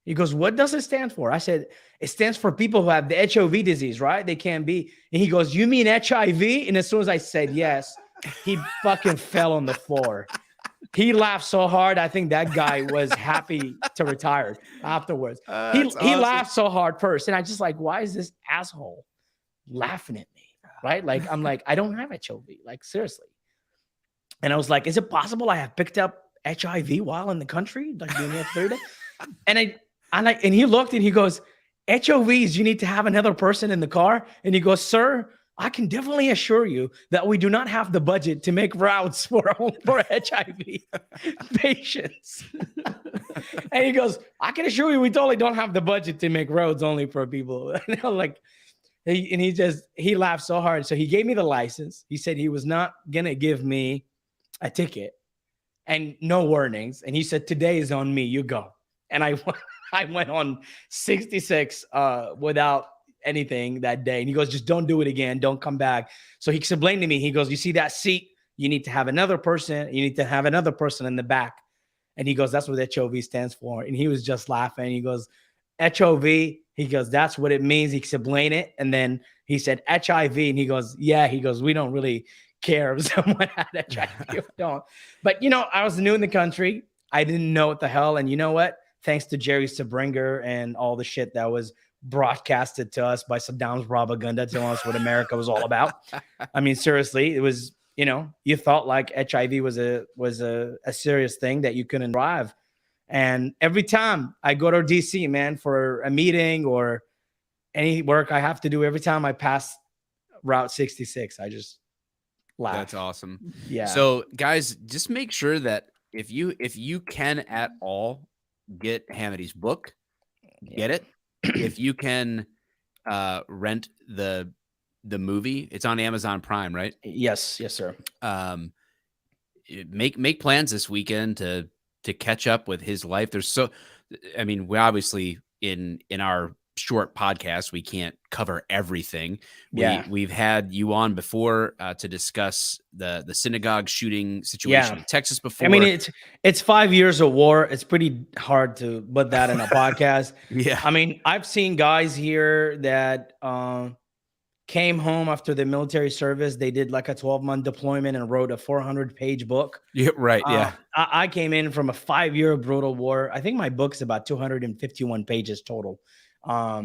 He goes, what does it stand for? I said, it stands for people who have the HIV disease, right? They can't be. And he goes, you mean HIV? And as soon as I said yes, he fucking fell on the floor. He laughed so hard. I think that guy was happy to retire afterwards. He laughed so hard first. And I just like, why is this asshole laughing at me? Right? Like, I'm like, I don't have HIV. Like, seriously. And I was like, is it possible I have picked up HIV while in the country? Like doing it 30 days? And he looked and he goes, HOVs, you need to have another person in the car. And he goes, sir, I can definitely assure you that we do not have the budget to make routes for HIV patients. And he goes, I can assure you we totally don't have the budget to make roads only for people. And I'm like, he laughed so hard. So he gave me the license. He said he was not going to give me a ticket and no warnings. And he said, today is on me. You go. And I went on 66 without anything that day. And he goes, just don't do it again. Don't come back. So he explained to me, he goes, you see that seat? You need to have another person. You need to have another person in the back. And he goes, that's what HOV stands for. And he was just laughing. He goes, HOV. He goes, that's what it means. He explained it. And then he said HIV. And he goes, yeah. He goes, we don't really care if someone had HIV or don't. But, you know, I was new in the country. I didn't know what the hell. And you know what? Thanks to Jerry Sabringer and all the shit that was broadcasted to us by Saddam's propaganda telling us what America was all about. I mean, seriously, it was, you know, you thought like HIV was a serious thing that you couldn't drive. And every time I go to DC, man, for a meeting or any work I have to do, every time I pass Route 66, I just laugh. That's awesome. Yeah. So guys, just make sure that if you can at all get Hamody's book, get it. If you can rent the movie, it's on Amazon Prime, right? Yes, sir. Make plans this weekend to catch up with his life. We obviously in our short podcast, we can't cover everything. We've had you on before to discuss the synagogue shooting situation in Texas before. I mean, it's 5 years of war. It's pretty hard to put that in a podcast. Yeah. I mean, I've seen guys here that came home after the military service. They did like a 12-month deployment and wrote a 400-page book. Yeah, right. Yeah. I came in from a 5-year brutal war. I think my book's about 251 pages total. Get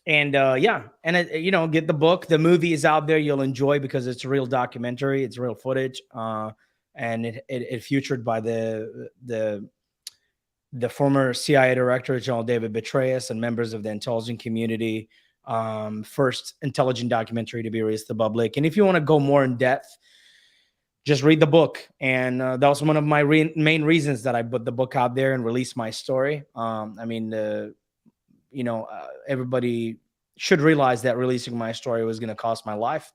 the book. The movie is out there. You'll enjoy because it's a real documentary. It's real footage. And it featured by the former CIA director, General David Petraeus, and members of the intelligence community. First intelligent documentary to be released to the public. And if you want to go more in depth, just read the book. And that was one of my main reasons that I put the book out there and released my story. Everybody should realize that releasing my story was going to cost my life.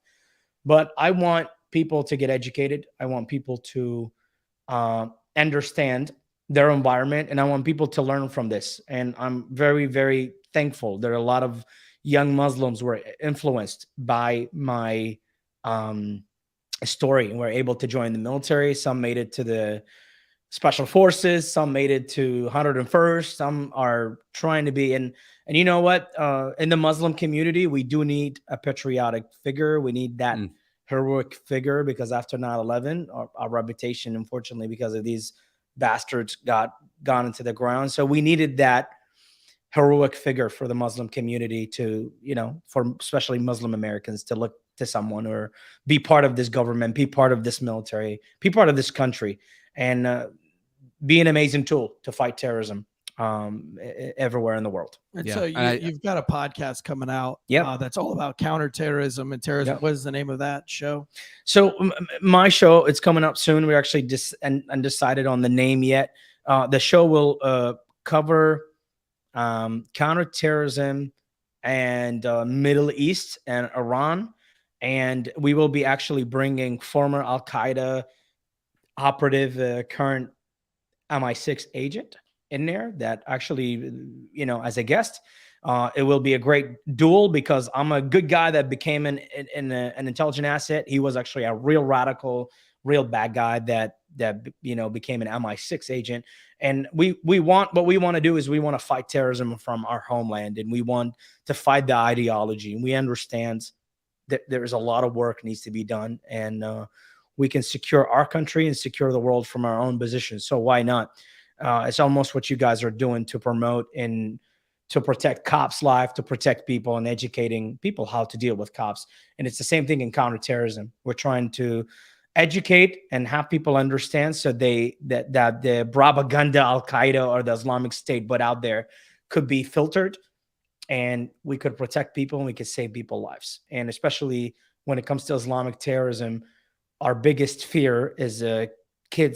But I want people to get educated. I want people to understand their environment. And I want people to learn from this. And I'm very, very thankful. There are a lot of young Muslims who were influenced by my story and were able to join the military. Some made it to the Special Forces, some made it to 101st, some are trying to be in. And you know what? In the Muslim community, we do need a patriotic figure. We need that heroic figure because after 9/11, our reputation, unfortunately, because of these bastards, gone into the ground. So we needed that heroic figure for the Muslim community to, for especially Muslim Americans to look to someone or be part of this government, be part of this military, be part of this country, and be an amazing tool to fight terrorism everywhere in the world. And so you've got a podcast coming out that's all about counterterrorism and terrorism. Yep. What is the name of that show? So my show, it's coming up soon. We're actually just undecided on the name yet. The show will cover counterterrorism and Middle East and Iran. And we will be actually bringing former Al-Qaeda operative, current MI6 agent in there that actually, as a guest. It will be a great duel because I'm a good guy that became an intelligent asset. He was actually a real radical, real bad guy that that became an MI6 agent. And what we want to do is we want to fight terrorism from our homeland, and we want to fight the ideology. And we understand that there's a lot of work needs to be done, and we can secure our country and secure the world from our own position. So why not? It's almost what you guys are doing to promote and to protect cops' life, to protect people and educating people how to deal with cops. And it's the same thing in counterterrorism. We're trying to educate and have people understand so that the propaganda, Al-Qaeda or the Islamic State put out there could be filtered, and we could protect people and we could save people's lives. And especially when it comes to Islamic terrorism, our biggest fear is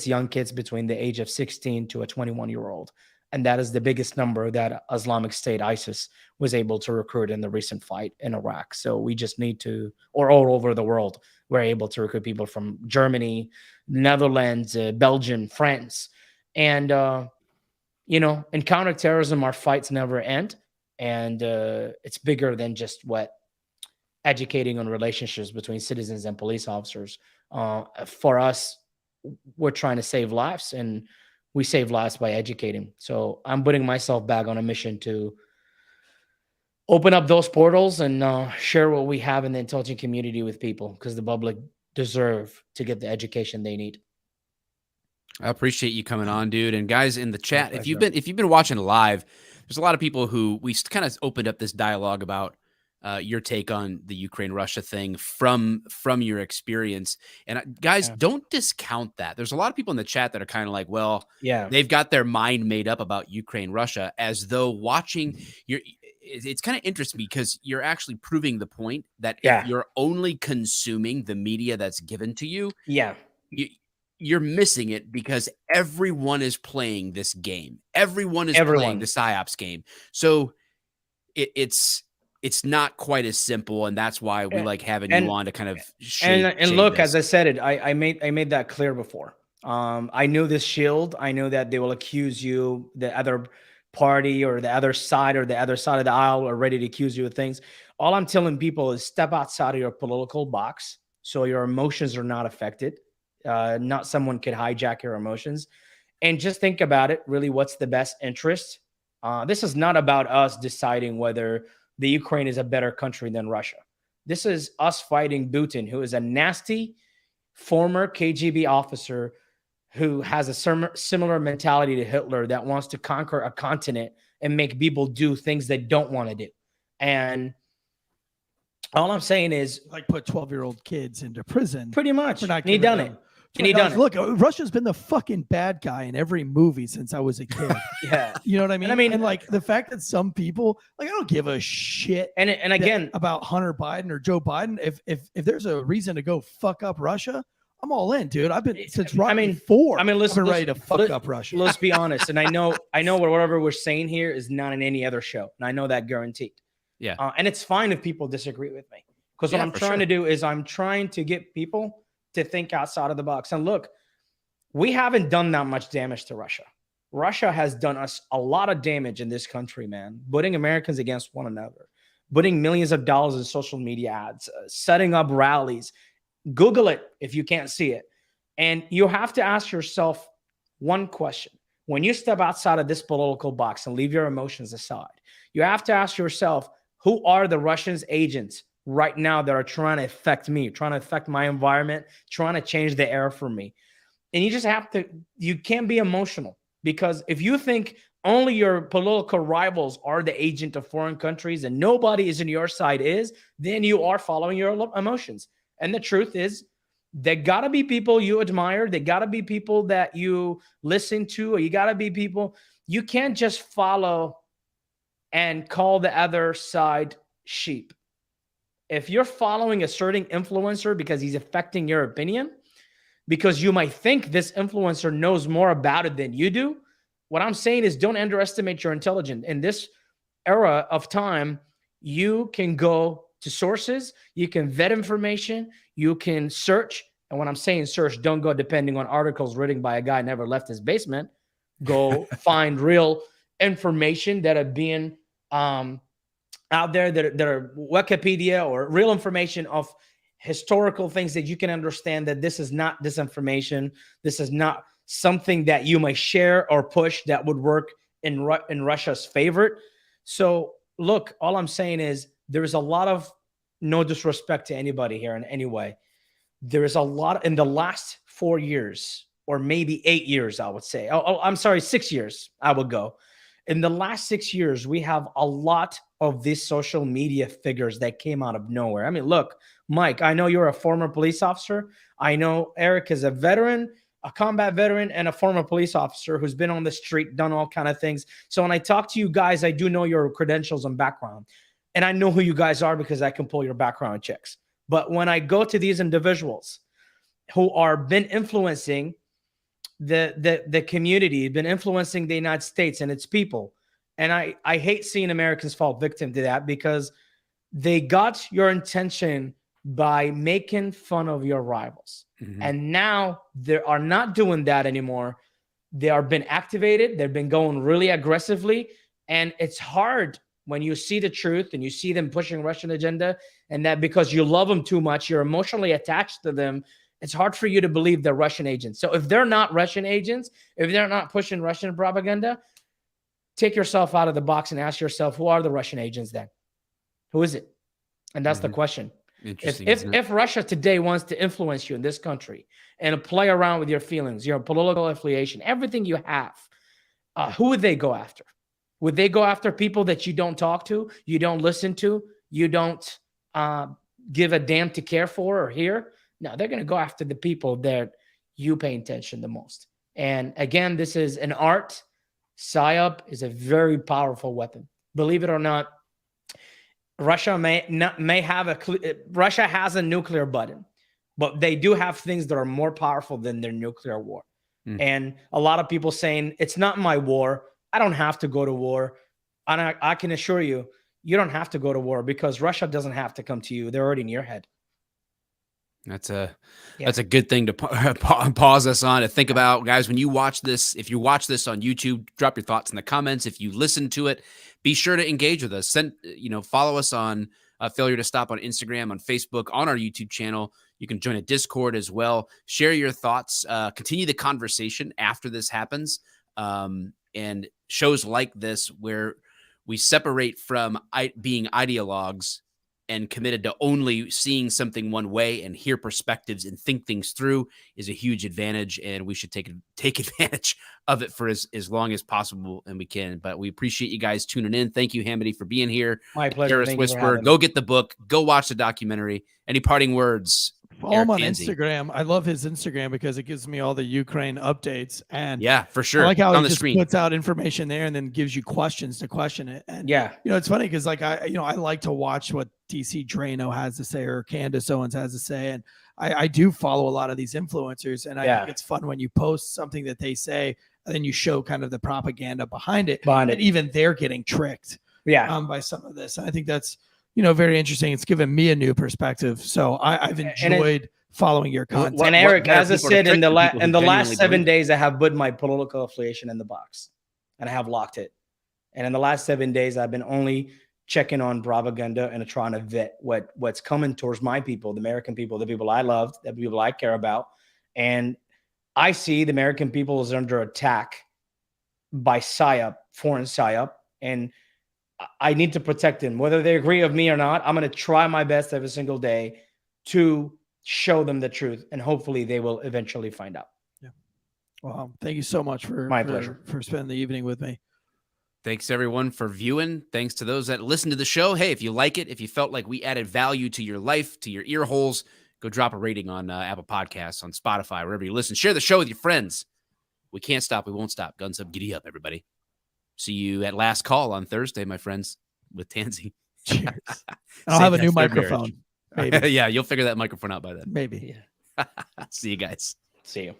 young kids between the age of 16 to a 21-year-old. And that is the biggest number that Islamic State, ISIS, was able to recruit in the recent fight in Iraq. So we just need to, or all over the world, we're able to recruit people from Germany, Netherlands, Belgium, France. And, in counterterrorism, our fights never end. And it's bigger than just educating on relationships between citizens and police officers. For us, we're trying to save lives, and we save lives by educating. So I'm putting myself back on a mission to open up those portals and share what we have in the intelligent community with people, because the public deserve to get the education they need. I appreciate you coming on, dude. And guys in the chat, if you've been watching live, there's a lot of people who we kind of opened up this dialogue about your take on the Ukraine-Russia thing from your experience. And guys, don't discount that. There's a lot of people in the chat that are kind of like, well, they've got their mind made up about Ukraine-Russia, as though watching it's kind of interesting because you're actually proving the point that if you're only consuming the media that's given to you, you're missing it, because everyone is playing this game. Everyone is playing the psyops game. So it's not quite as simple, and that's why we like having you on to kind of shape look, this. as I said it, I made that clear before. I knew this shield. I know that they will accuse you, the other party or the other side of the aisle are ready to accuse you of things. All I'm telling people is step outside of your political box so your emotions are not affected. Not someone could hijack your emotions, and just think about it. Really, what's the best interest? This is not about us deciding whether the Ukraine is a better country than Russia. This is us fighting Putin, who is a nasty former KGB officer who has a similar mentality to Hitler, that wants to conquer a continent and make people do things they don't want to do. And all I'm saying is, like, put 12-year-old kids into prison. Pretty much. And he done it. And he done it. Look, Russia's been the fucking bad guy in every movie since I was a kid. You know what I mean? And like the fact that some people, like, I don't give a shit. And again, about Hunter Biden or Joe Biden. If there's a reason to go fuck up Russia, I'm all in, dude. I've been since right before. Listen, I've been ready to fuck up Russia. Let's be honest. And I know whatever we're saying here is not in any other show, and I know that guaranteed. Yeah. And it's fine if people disagree with me, because what I'm trying to do is I'm trying to get people to think outside of the box. And look, we haven't done that much damage to Russia. Russia has done us a lot of damage in this country, man. Putting Americans against one another, putting millions of dollars in social media ads, setting up rallies. Google it if you can't see it. And you have to ask yourself one question. When you step outside of this political box and leave your emotions aside, you have to ask yourself, who are the Russians agents right now that are trying to affect me, trying to affect my environment, trying to change the air for me? And you just have to, you can't be emotional, because if you think only your political rivals are the agent of foreign countries and nobody is on your side then you are following your emotions. And the truth is, there gotta be people you admire. There gotta be people that you listen to, or you gotta be people. You can't just follow and call the other side sheep. If you're following a certain influencer because he's affecting your opinion, because you might think this influencer knows more about it than you do, what I'm saying is don't underestimate your intelligence. In this era of time, you can go to sources, you can vet information, you can search. And when I'm saying search, don't go depending on articles written by a guy who never left his basement. Go find real information that are being out there that are Wikipedia, or real information of historical things that you can understand that this is not disinformation. This is not something that you might share or push that would work in Russia's favor. So look, all I'm saying is there is a lot of, no disrespect to anybody here in any way, there is a lot in the last 4 years, or maybe 8 years, I would say. I'm sorry, 6 years, I would go. In the last 6 years, we have a lot of these social media figures that came out of nowhere. I mean, look, Mike, I know you're a former police officer. I know Eric is a veteran, a combat veteran, and a former police officer who's been on the street, done all kind of things. So when I talk to you guys, I do know your credentials and background. And I know who you guys are because I can pull your background checks. But when I go to these individuals who are been influencing the community, been influencing the United States and its people, and I hate seeing Americans fall victim to that, because they got your intention by making fun of your rivals. Mm-hmm. And now they are not doing that anymore. They are been activated. They've been going really aggressively. And it's hard when you see the truth and you see them pushing Russian agenda, and that because you love them too much, you're emotionally attached to them. It's hard for you to believe they're Russian agents. So if they're not Russian agents, if they're not pushing Russian propaganda, take yourself out of the box and ask yourself, who are the Russian agents then? Who is it? And that's the question. If Russia today wants to influence you in this country and play around with your feelings, your political affiliation, everything you have, who would they go after? Would they go after people that you don't talk to, you don't listen to, you don't give a damn to care for or hear? No, they're going to go after the people that you pay attention the most. And again, this is an art. Psyop is a very powerful weapon. Believe it or not, Russia Russia has a nuclear button, but they do have things that are more powerful than their nuclear war. And a lot of people saying, it's not my war. I don't have to go to war. And I can assure you, you don't have to go to war, because Russia doesn't have to come to you. They're already in your head. That's a good thing to pause us on, to think about, guys. When you watch this, if you watch this on YouTube, drop your thoughts in the comments. If you listen to it, be sure to engage with us. Follow us on Failure to Stop on Instagram, on Facebook, on our YouTube channel. You can join a Discord as well. Share your thoughts. Continue the conversation after this happens. And shows like this, where we separate from being ideologues and committed to only seeing something one way and hear perspectives and think things through, is a huge advantage. And we should take advantage of it for as long as possible, and we can. But we appreciate you guys tuning in. Thank you, Hamody, for being here. My pleasure. Terrorist Whisperer. Go get the book. Go watch the documentary. Any parting words? Follow him on Instagram. I love his Instagram because it gives me all the Ukraine updates. And yeah, for sure. I like how it's on he the just screen. puts out information there and then gives you questions to question it. And yeah, it's funny because I like to watch what DC Drano has to say, or Candace Owens has to say. And I do follow a lot of these influencers, and I think it's fun when you post something that they say and then you show kind of the propaganda behind it. And even they're getting tricked by some of this. And I think that's, very interesting. It's given me a new perspective. So I've enjoyed following your content. And Eric, as I said, in the last 7 days, I have put my political affiliation in the box, and I have locked it. And in the last 7 days, I've been only checking on propaganda and trying to vet what's coming towards my people, the American people, the people I love, the people I care about. And I see the American people is under attack by psyop, foreign psyop, and I need to protect them. Whether they agree with me or not, I'm going to try my best every single day to show them the truth, and hopefully they will eventually find out. Yeah. Well, thank you so much for spending the evening with me. Thanks, everyone, for viewing. Thanks to those that listen to the show. Hey, if you like it, if you felt like we added value to your life, to your ear holes, go drop a rating on Apple Podcasts, on Spotify, wherever you listen. Share the show with your friends. We can't stop. We won't stop. Guns up, giddy up, everybody. See you at Last Call on Thursday, my friends, with Tansey. Cheers. I'll have a new microphone. Maybe. Yeah, you'll figure that microphone out by then. Maybe. See you guys. See you.